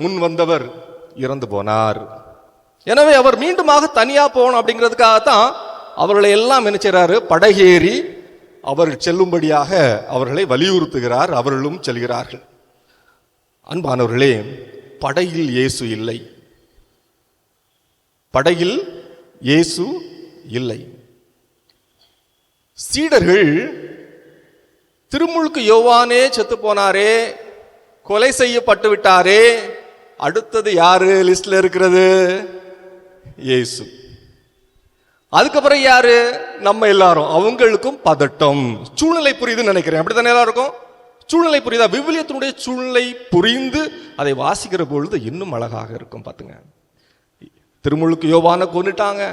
முன் வந்தவர் இறந்து போனார். எனவே அவர் மீண்டுமாக தனியா போகணும் அப்படிங்கிறதுக்காகத்தான் அவர்களை எல்லாம் நினைச்சாரு, படகேறி அவர் செல்லும்படியாக அவர்களை வலியுறுத்துகிறார். அவர்களும் செல்கிறார்கள். அன்பானவர்களே, படகில் இயேசு இல்லை. படகில் இயேசு இல்லை. சீடர்கள் திருமுழுக்கு யோவானே செத்து போனாரே, கொலை செய்யப்பட்டு விட்டாரே, அடுத்தது யாரு லிஸ்ட்ல இருக்கிறது? இயேசு. அதுக்கப்புறம் யாரு? நம்ம எல்லாரும். அவங்களுக்கும் பதட்டம். சூழ்நிலை புரியுதுன்னு நினைக்கிறேன். அப்படித்தானே எல்லாருக்கும் சூழ்நிலை புரியுதா? விவிலியத்தினுடைய சூழ்நிலை புரிந்து அதை வாசிக்கிற பொழுது இன்னும் அழகாக இருக்கும். பாத்துங்க, திருமுழுக்கு யோவானை கொன்னுட்டாங்க.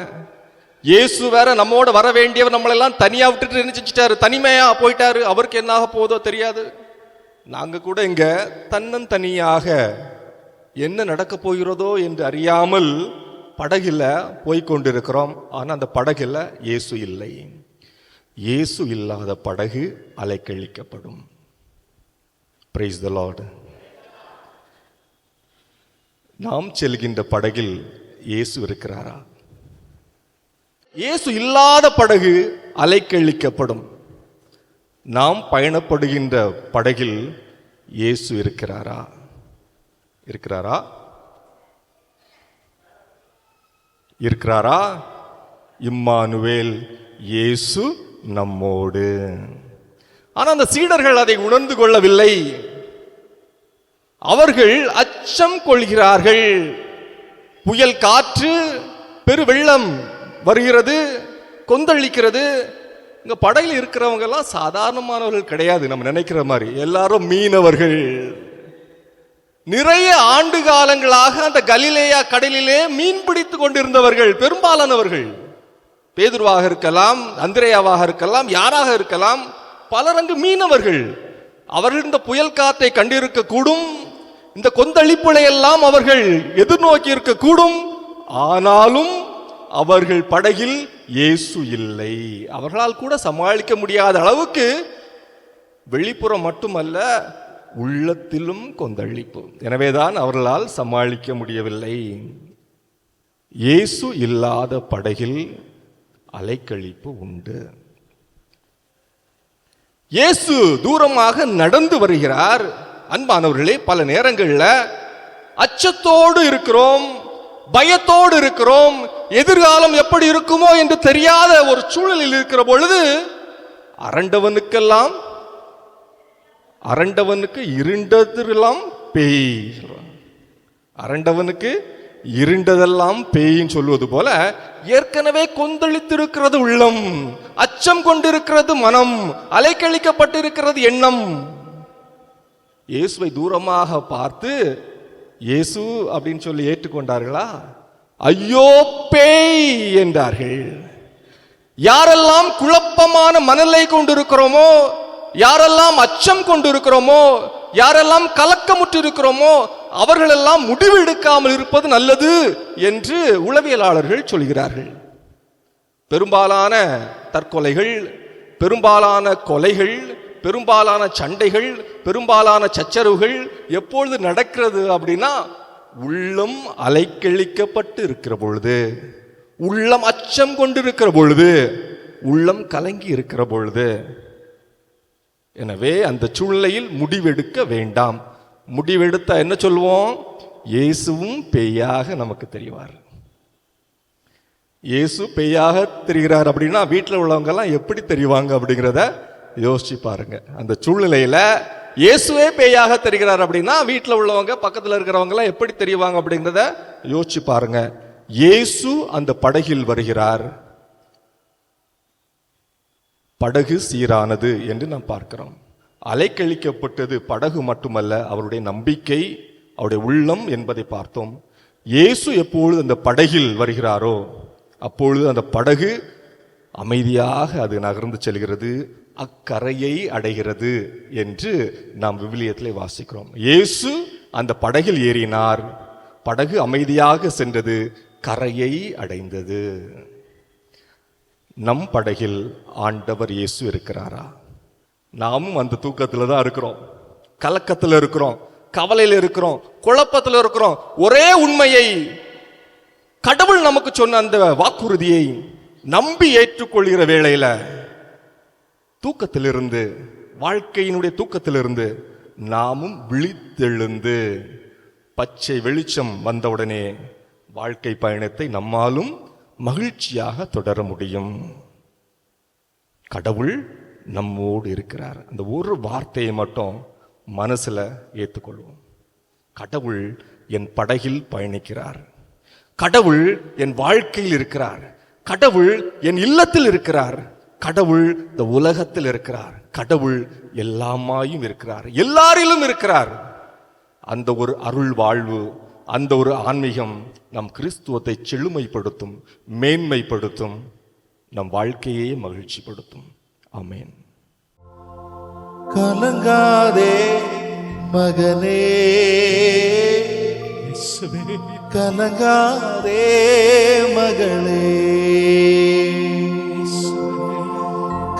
இயேசு வேற நம்மோட வர வேண்டியவர் நம்மளெல்லாம் தனியா விட்டுட்டு நினைச்சிட்டாரு, தனிமையா போயிட்டாரு. அவருக்கு என்ன ஆக போதோ தெரியாது. நாங்க கூட இங்க தன்னந்தனியாக என்ன நடக்க போகிறதோ என்று அறியாமல் படகில் போய்கொண்டிருக்கிறோம். ஆனால் அந்த படகில் இயேசு இல்லை. இயேசு இல்லாத படகு அலைக்கழிக்கப்படும். Praise the Lord. நாம் செல்கின்ற படகில் இயேசு இருக்கிறாரா? இயேசு இல்லாத படகு அலைக்கழிக்கப்படும். நாம் பயணப்படுகின்ற படகில் இயேசு இருக்கிறாரா? இருக்கிறாரா? இம்மானுவேல், இயேசு நம்மோடு. ஆனா அந்த சீடர்கள் அதை உணர்ந்து கொள்ளவில்லை. அவர்கள் அச்சம் கொள்கிறார்கள். புயல் காற்று, பெருவெள்ளம் வருகிறது, கொந்தளிக்கிறது. இங்க படகில் இருக்கிறவங்க எல்லாம் சாதாரணமானவர்கள் கிடையாது. நம்ம நினைக்கிற மாதிரி எல்லாரும் மீனவர்கள். நிறைய ஆண்டு காலங்களாக அந்த கலிலேயா கடலிலே மீன் பிடித்து கொண்டிருந்தவர்கள் பெரும்பாலானவர்கள். பேதுருவாக இருக்கலாம், அந்திரேயாவாக இருக்கலாம், யாராக இருக்கலாம், பலர் அங்கு மீனவர்கள். அவர்கள் இந்த புயல் காத்தை கண்டிருக்க கூடும். இந்த கொந்தளிப்புகளை எல்லாம் அவர்கள் எதிர்நோக்கி இருக்க கூடும். ஆனாலும் அவர்கள் படகில் இயேசு இல்லை. அவர்களால் கூட சமாளிக்க முடியாத அளவுக்கு வெளிப்புறம் மட்டுமல்ல, உள்ளத்திலும் கொந்தளிப்பு. எனவேதான் அவர்களால் சமாளிக்க முடியவில்லை. இயேசு இல்லாத படகில் அலைக்கழிப்பு உண்டு. இயேசு தூரமாக நடந்து வருகிறார். அன்பானவர்களே, பல நேரங்களில் அச்சத்தோடு இருக்கிறோம், பயத்தோடு இருக்கிறோம். எதிர்காலம் எப்படி இருக்குமோ என்று தெரியாத ஒரு சூழலில் இருக்கிற பொழுது அரண்டவனுக்கு இருண்டதெல்லாம் பேய், அரண்டவனுக்கு இருண்டதெல்லாம் பேயின்னு சொல்வது போல ஏற்கனவே கொந்தளித்திருக்கிறது உள்ளம், அச்சம் கொண்டிருக்கிறது மனம், அலைக்கழிக்கப்பட்டிருக்கிறது எண்ணம். இயேசுவை தூரமாக பார்த்து இயேசு அப்படின்னு சொல்லி ஏற்றுக்கொண்டார்களா? ஐயோ பேய் என்றார்கள். யாரெல்லாம் குழப்பமான மனநிலை கொண்டிருக்கிறோமோ, யாரெல்லாம் அச்சம் கொண்டிருக்கிறோமோ, யாரெல்லாம் கலக்கமுற்று இருக்கிறோமோ, அவர்களெல்லாம் முடிவு எடுக்காமல் இருப்பது நல்லது என்று உளவியலாளர்கள் சொல்கிறார்கள். பெரும்பாலான தற்கொலைகள், பெரும்பாலான கொலைகள், பெரும்பாலான சண்டைகள், பெரும்பாலான சச்சரவுகள் எப்பொழுது நடக்கிறது அப்படின்னா, உள்ளம் அலைக்கழிக்கப்பட்டு இருக்கிற பொழுது, உள்ளம் அச்சம் கொண்டிருக்கிற பொழுது, உள்ளம் கலங்கி இருக்கிற பொழுது. எனவே அந்த சூழ்நிலையில் முடிவெடுக்க வேண்டாம். முடிவெடுத்தா என்ன சொல்லுவோம்? இயேசுவும் பேயாக நமக்கு தெரிவார். இயேசு பேயாக தெரிகிறார் அப்படின்னா வீட்டில் உள்ளவங்க எல்லாம் எப்படி தெரிவாங்க அப்படிங்கிறத யோசிச்சு பாருங்க. அந்த சூழ்நிலையில இயேசுவே பேயாக தெரிகிறார் அப்படின்னா வீட்டில் உள்ளவங்க பக்கத்தில் இருக்கிறவங்க எல்லாம் எப்படி தெரிவாங்க அப்படிங்கிறத யோசிச்சு பாருங்க. இயேசு அந்த படகில் வருகிறார். படகு சீரானது என்று நாம் பார்க்கிறோம். அலைக்கழிக்கப்பட்டது படகு மட்டுமல்ல, அவருடைய நம்பிக்கை, அவருடைய உள்ளம் என்பதை பார்த்தோம். இயேசு எப்பொழுது அந்த படகில் வருகிறாரோ அப்பொழுது அந்த படகு அமைதியாக அது நகர்ந்து செல்கிறது, அக்கரையை அடைகிறது என்று நாம் விவிலியத்திலே வாசிக்கிறோம். இயேசு அந்த படகில் ஏறினார், படகு அமைதியாக சென்றது, கரையை அடைந்தது. நம் படகில் ஆண்டவர் இயேசு இருக்கிறாரா? நாமும் அந்த தூக்கத்தில் தான் இருக்கிறோம், கலக்கத்தில் இருக்கிறோம், கவலையில் இருக்கிறோம், குழப்பத்தில் இருக்கிறோம். ஒரே உண்மையை, கடவுள் நமக்கு சொன்ன அந்த வாக்குறுதியை நம்பி ஏற்றுக்கொள்கிற வேளையில தூக்கத்திலிருந்து, வாழ்க்கையினுடைய தூக்கத்திலிருந்து நாமும் விழித்தெழுந்து பச்சை வெளிச்சம் வந்தவுடனே வாழ்க்கை பயணத்தை நம்மாலும் மகிழ்ச்சியாக தொடர முடியும். கடவுள் நம்மோடு இருக்கிறார். அந்த ஒரு வார்த்தையை மட்டும் மனசுல ஏற்றுக்கொள்வோம். கடவுள் என் படகில் பயணிக்கிறார், கடவுள் என் வாழ்க்கையில் இருக்கிறார், கடவுள் என் இல்லத்தில் இருக்கிறார், கடவுள் இந்த உலகத்தில் இருக்கிறார், கடவுள் எல்லாமாயும் இருக்கிறார், எல்லாரிலும் இருக்கிறார். அந்த ஒரு அருள் வாழ்வு, அந்த ஒரு ஆன்மீகம் நம் கிறிஸ்துவத்தை செழுமைப்படுத்தும், மேன்மைப்படுத்தும், நம் வாழ்க்கையே மகிழ்ச்சிப்படுத்தும். ஆமென். கலங்காதே மகனே, கலங்காதே மகளே,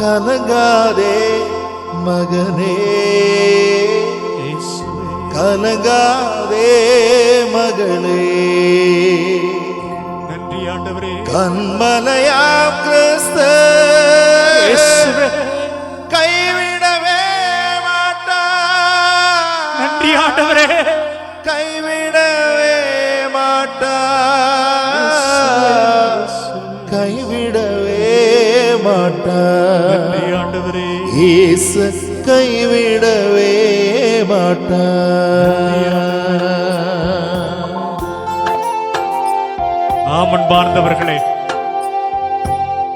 கலங்காதே மகனே, கலங்காதே மகளே. நன்றி ஆண்டவரே. கண்மலையாம் கிறிஸ்து கைவிடவே மாட்டார். நன்றி ஆண்டவரே. கைவிடவே மாட்டார், கைவிடவே மாட்டார். நன்றி ஆண்டவரே. இயேசு கைவிடவே மாட்டார். ஆமன் பார்ந்தவர்களே,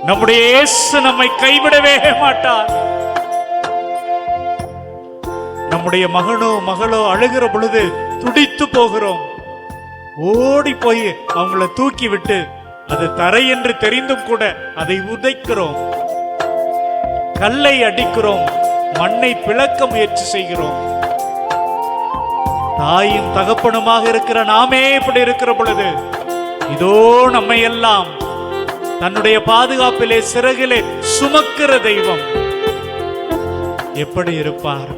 நம்முடைய இயேசு நம்மை கைவிடவே மாட்டார். நம்முடைய மகனோ மகளோ அழுகிற பொழுது துடித்து போகிறோம், ஓடி போய் அவங்கள தூக்கி விட்டு அது தரை என்று தெரிந்தும் கூட அதை உதைக்கிறோம், கல்லை அடிக்கிறோம், மண்ணை பிளக்க முயற்சி செய்கிறோம். தாயும் தகப்பனுமாக இருக்கிற நாமே இப்படி இருக்கிற பொழுது இதோ நம்மை எல்லாம் தன்னுடைய பாதுகாப்பிலே சிறகிலே சுமக்கிற தெய்வம் எப்படி இருப்பார்?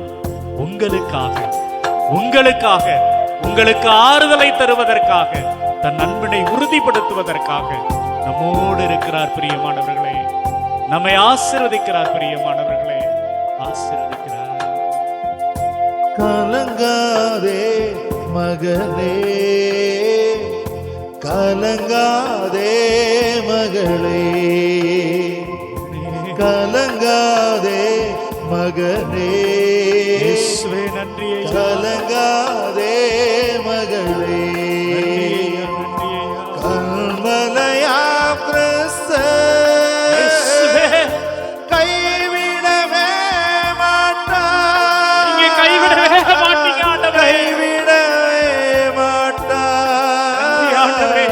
உங்களுக்காக உங்களுக்காக உங்களுக்கு ஆறுதலை தருவதற்காக, தன் அன்பினை உறுதிப்படுத்துவதற்காக நம்மோடு இருக்கிறார். பிரியமானவர்களே, நம்மை ஆசீர்வதிக்கிறார். பிரியமானவர்களே, ஆசீர்வதிக்கிறார். கலங்காதே மகனே, கலங்காதே மகளே, கலங்காதே மகனே, இயேசுவே நன்றி ஐயா. கலங்காதே மகளே, கல்மலையாம் கிறிஸ்து கைவிடவே மாட்டார். நீங்க கைவிடவே மாட்டீங்க ஆண்டவரே. கைவிடவே மாட்டார். ஆண்டவரே,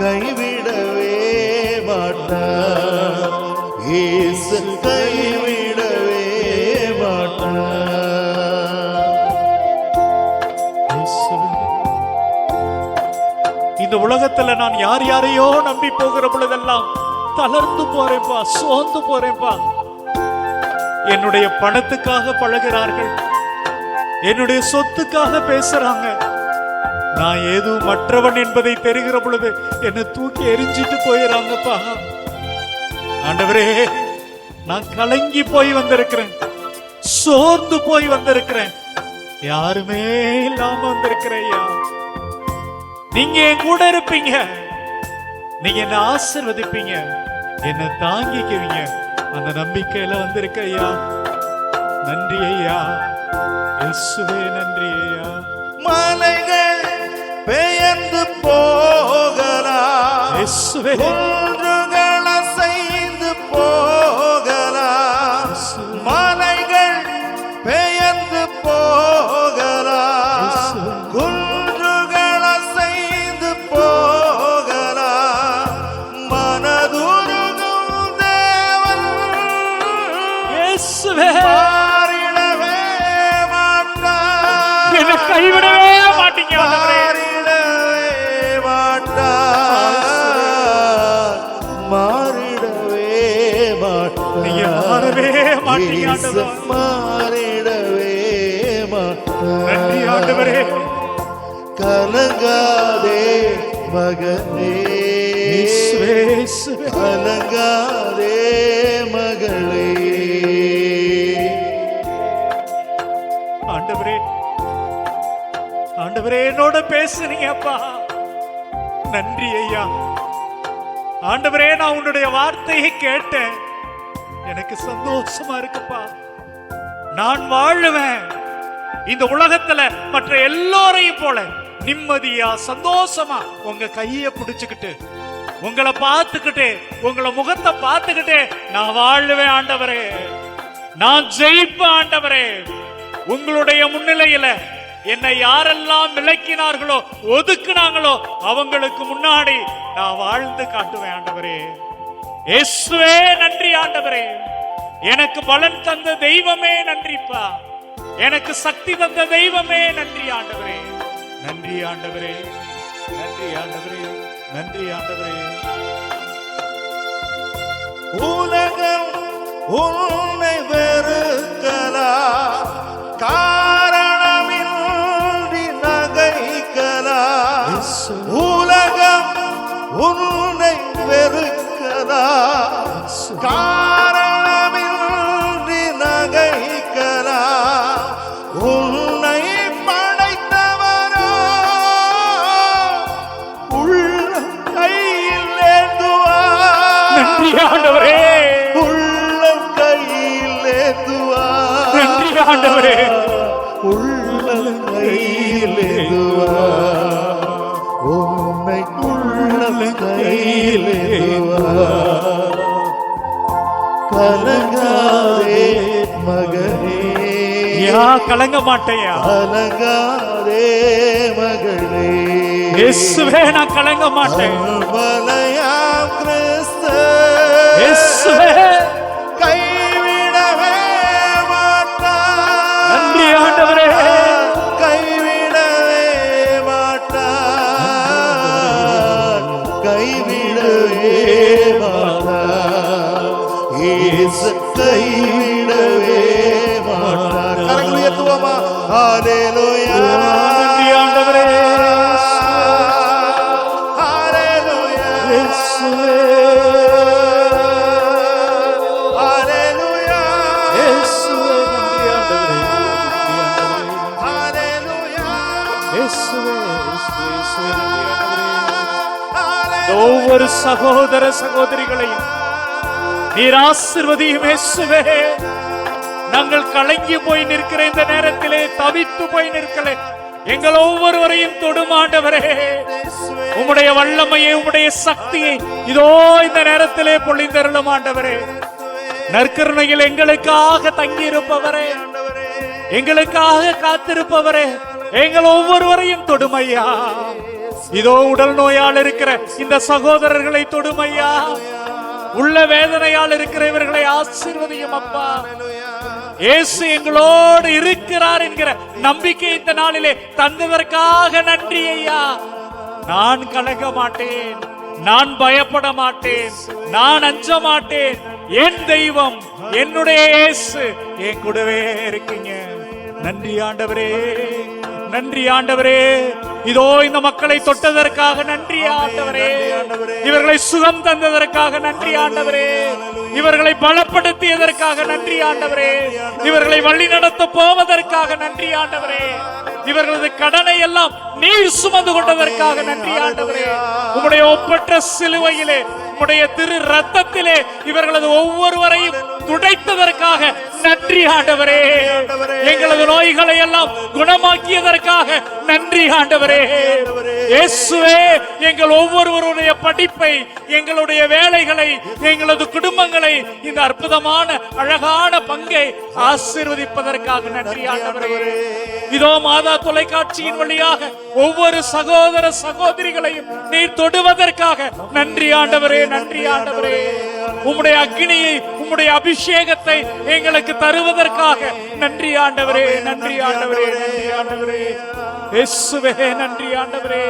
கைவிடவே மாட்டார். இயேசு கைவிடவே மாட்டார். இந்த உலகத்துல நான் யார் யாரையோ நம்பி போகிற பொழுதெல்லாம் தளர்ந்து போறேன்பா, சோர்ந்து போறேன்பா. என்னுடைய பணத்துக்காக பழகிறார்கள், என்னுடைய சொத்துக்காக பேசுறாங்க. நான் ஏதோ மற்றவன் என்பதை தெரிகிற பொழுது என்னை தூக்கி எரிஞ்சிட்டு போயிடறாங்கப்பா. ஆண்டவரே, நான் கலங்கி போய் வந்திருக்கிறேன், சோர்ந்து போய் வந்திருக்கிறேன், யாருமே இல்லாம வந்திருக்கிறேன் ஐயா. நீங்க என் கூட இருப்பீங்க, நீங்க என்ன ஆசீர்வதிப்பீங்க, என்ன தாங்கிக்குவீங்க, அந்த நம்பிக்கையில வந்திருக்க ஐயா. நன்றி ஐயா, இயேசுவே நன்றி ஐயா. மலைகள் பெயர்ந்து போகலாம், இயேசுவே குன்றுகள் அசைந்து போகலாம், மலைகள் பெயர்ந்து போகலாம், குன்றுகள் அசைந்து போகலாம், மனதுருகும் தேவன் இயேசுவே மாறிடவே மாட்டார். என்னை கைவிடவே மாட்டீங்க ஆண்டவரே. மாறிடவே மாட்டார். நீங்க மாறவே மாட்டீங்க ஆண்டவரே. மாறிடவே மாட்டார். நன்றி ஆண்டவரே. கலங்காதே மகனே, இயேசுவே, இயேசுவே. கலங்காதே மகளே. ஆண்டவரே, ஆண்டவரே என்னோட பேசுனீங்கப்பா, நன்றி ஐயா. ஆண்டவரே, நான் உன்னுடைய வார்த்தையை கேட்டேன், எனக்கு சந்தோஷமா இருக்குப்பா. நான் வாழுவேன் இந்த உலகத்துல மற்ற எல்லோரையும் போல நிம்மதியா சந்தோஷமா உங்க கைய பிடிச்சுக்கிட்டு, உங்களை பார்த்துக்கிட்டு, உங்களை முகத்தை பார்த்துக்கிட்டு நான் வாழுவேன் ஆண்டவரே. நான் ஜெயிப்பேன் ஆண்டவரே. உங்களுடைய முன்னிலையில என்னை யாரெல்லாம் விலக்கினார்களோ, ஒதுக்குனாங்களோ, அவங்களுக்கு முன்னாடி நான் வாழ்ந்து காட்டுவேன் ஆண்டவரே. இயேசுவே நன்றி ஆண்டவரே. எனக்கு பலன் தந்த தெய்வமே நன்றிப்பா. எனக்கு சக்தி தந்த தெய்வமே நன்றி ஆண்டவரே. நன்றி ஆண்டவரே, நன்றி ஆண்டவரே, நன்றி ஆண்டவரே. உலகம் உன்னை வெறுக்கலாம், காரணமின்றி நகைக்கலாம். உலகம் உன்னை வெறுக்கலாம், காரணமின்றி நகைக்கலாம். உன்னை படைத்தவரோ உள்ளம் கையில் ஏந்துவார். நன்றி ஆண்டவரே, உள்ளம் கையில் ஏந்துவார். நன்றி ஆண்டவரே. உள்ளம் கையில் ஏந்துவார். உன்னை உள்ளம் கையில் ஏந்துவார். கலங்காதே மகனே, யா கலங்க மாட்டேயா. கலங்காதே மகளே, இயேசுவே நான் கலங்க மாட்டேன். கல்மலையாம் கிறிஸ்து இயேசுவே கைவிடவே மாட்டார். நன்றி ஆண்டவரே. கைவிடவே ஒவ்வொரு சகோதர சகோதரிகளையும் நீர் ஆசீர்வதியும் இயேசுவே. நாங்கள் கலங்கி போய் நிற்கிற இந்த நேரத்திலே, தவித்து போய் நிற்கிற எங்கள் ஒவ்வொருவரையும் தொடும் ஆண்டவரே. உம்முடைய வல்லமையை, உம்முடைய சக்தியை இதோ இந்த நேரத்திலே பொழிந்தருளும் ஆண்டவரே. நற்கருணையில் எங்களுக்காக தங்கி இருப்பவரே, எங்களுக்காக காத்திருப்பவரே, எங்கள் ஒவ்வொருவரையும் தொடுமையா. இதோ உடல் நோயால் இருக்கிற இந்த சகோதரர்களை தொடுமையா. உள்ள வேதனையால் இருக்கிற இவர்களை ஆசீர்வதியும் அப்பா. இயேசு எங்களோடு இருக்கிறார் என்கிற நம்பிக்கை இந்த நாளிலே தந்ததற்காக நன்றி ஐயா. நான் கலங்க மாட்டேன், நான் பயப்பட மாட்டேன், நான் அஞ்ச மாட்டேன். என் தெய்வம், என்னுடைய இயேசு என் கூடவே இருக்கீங்க. நன்றி ஆண்டவரே, நன்றி ஆண்டவரே. இதோ இந்த மக்களை தொட்டதற்காக நன்றி ஆண்டவரே. இவர்களை சுகம் தந்ததற்காக நன்றி ஆண்டவரே. இவர்களை பலப்படுத்தியதற்காக நன்றி ஆண்டவரே. இவர்களை வழி நடத்த போவதற்காக நன்றி ஆண்டவரே. இவர்களது கடனை எல்லாம் நீர் சுமந்து கொண்டதற்காக நன்றி ஆண்டவரே. உம்முடைய ஒப்பற்ற சிலுவையிலே, உம்முடைய திரு ரத்தத்திலே இவர்களது ஒவ்வொருவரையும் துடைத்ததற்காக நன்றி ஆண்டவரே. எங்களது நோய்களை எல்லாம் குணமாக்கியதற்காக நன்றி ஆண்டவரே. இயேசுவே, எங்கள் ஒவ்வொருவருடைய படிப்பை, எங்களுடைய வேலைகளை, எங்களது குடும்பங்களை, இந்த அற்புதமான அழகான பங்கை ஆசீர்வதிப்பதற்காக நன்றி ஆண்டவரே. இதோ மாதா தொலைக்காட்சியின் வழியாக ஒவ்வொரு சகோதர சகோதரிகளையும் நீர் தொடுவதற்காக நன்றி ஆண்டவரே, நன்றி ஆண்டவரே. உம்முடைய அக்னியை, உம்முடைய அபிஷேகத்தை எங்களுக்கு தருவதற்காக நன்றி ஆண்டவரே, நன்றி ஆண்டவரே, நன்றி ஆண்டவரே. இயேசுவே, நன்றி ஆண்டவரே.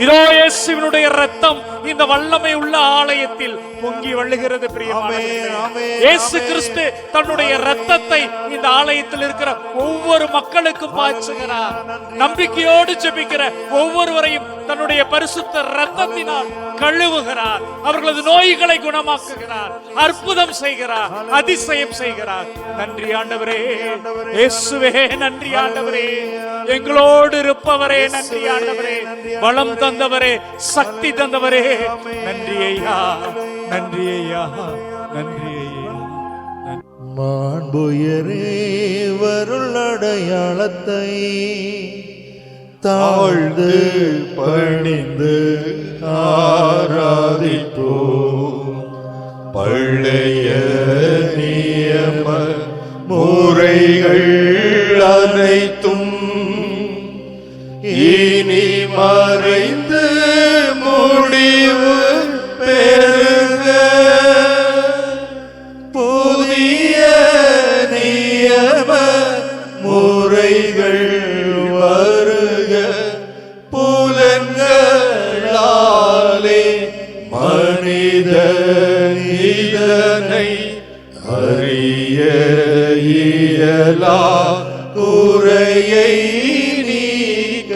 இதோ இயேசுவினுடைய ரத்தம் இந்த வல்லமை உள்ள ஆலயத்தில் பொங்கி வள்ளுகிறது. பிரியமானவர்களே, இயேசு கிறிஸ்து தன்னுடைய ரத்தத்தை இந்த ஆலயத்தில் இருக்கிற ஒவ்வொரு மக்களுக்கும் பாய்ச்சுகிறார். நம்பிக்கையோடு ஜெபிக்கிற ஒவ்வொருவரையும் தன்னுடைய பரிசுத்த ரத்தத்தினால் கழுவுகிறார். அவர்களது நோய்களை குணமாக்குகிறார், அற்புதம் செய்கிறார், அதிசயம் செய்கிறார். நன்றி ஆண்டவரே, இயேசுவே, நன்றி ஆண்டவரே. எங்களோடு இருப்பவரே, நன்றி ஆண்டவரே. பலம் தந்தவரே, சக்தி தந்தவரே, நன்றி ஐயா, நன்றி ஐயா, நன்றி ஐயா. மாண்புயரே வருளடையாளத்தை தாழ்ந்து பணிந்து ஆராதிப்போ. பழைய நியம முறைகள் அனைத்தும் இனி மறைந்து முடிவு பெறுக. புதிய நியம முறைகள் வருக. புலன்களாலே மனித இதனை அறிய இயலா குறையை நீக்க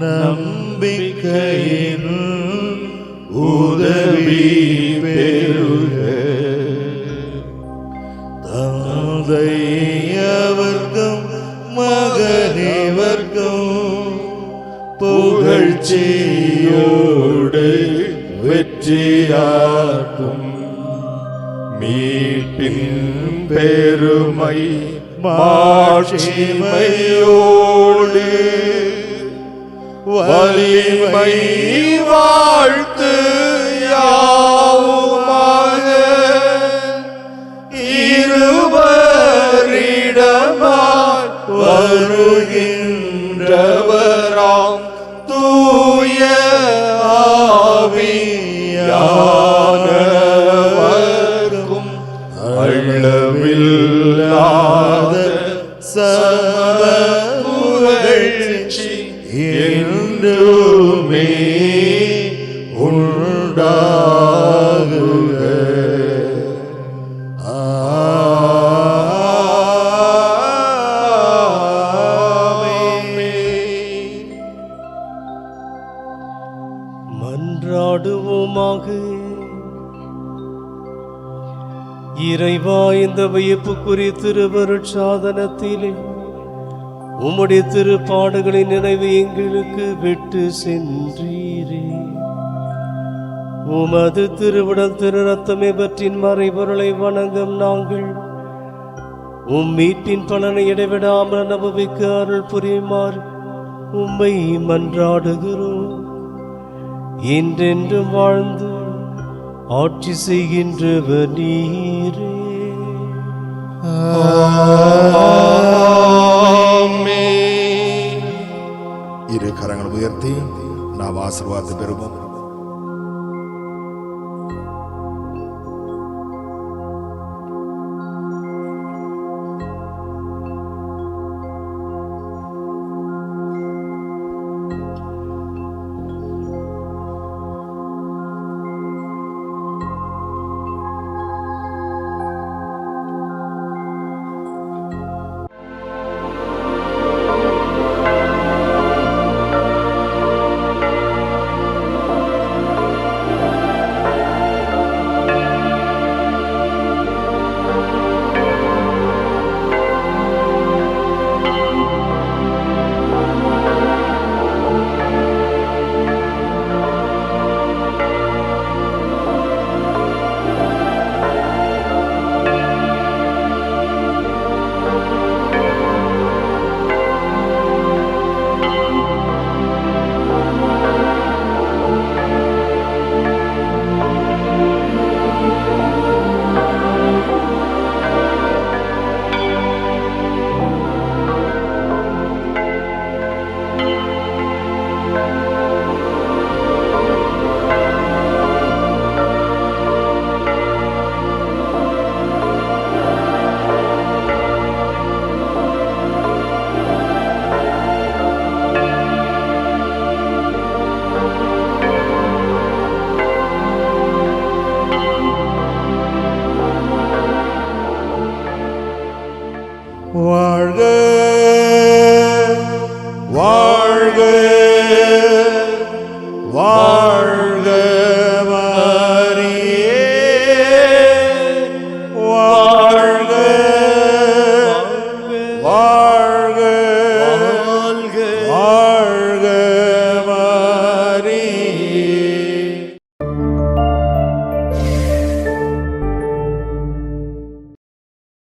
நம்பிக்கையின் உதவி பெறுக. தந்தையவர்க்கும் மகனேவர்க்கும் புகழ்ச்சியோடு வெற்றியாக்கும் மீட்பின் பெருமை மாட்சிமையோடு வலிமை வாழ்த்து யாவுமாக இருவரிடமாய் வருகின்றவராம் தூய ஆவியானவர்க்கும் அளவில்லாத சம புகழ்ச்சி என்றுமே உண்டாகுக. மன்றாடுவோமாக. இறைவா, இந்த வியப்புக்குரிய திருவருட்சாதனத்திலே உம்முடைய திருப்பாடுகளின் நினைவு எங்களுக்கு விட்டு சென்றீரே. உமது திருவிடல் திரு ரத்தமே பற்றின் மறைபொருளை வணங்கும் நாங்கள் உம் மீட்பின் பலனை இடைவிடாமல் அனுபவிக்க அருள் புரியுமாறு உம்மை மன்றாடுகிறோம். என்றென்றும் வாழ்ந்து ஆட்சி செய்கின்றவர் நீரே. ஆமென். இரு கரங்கள் உயர்த்தி நாம் ஆசீர்வாதத்தை பெறுவோம். வாழ்க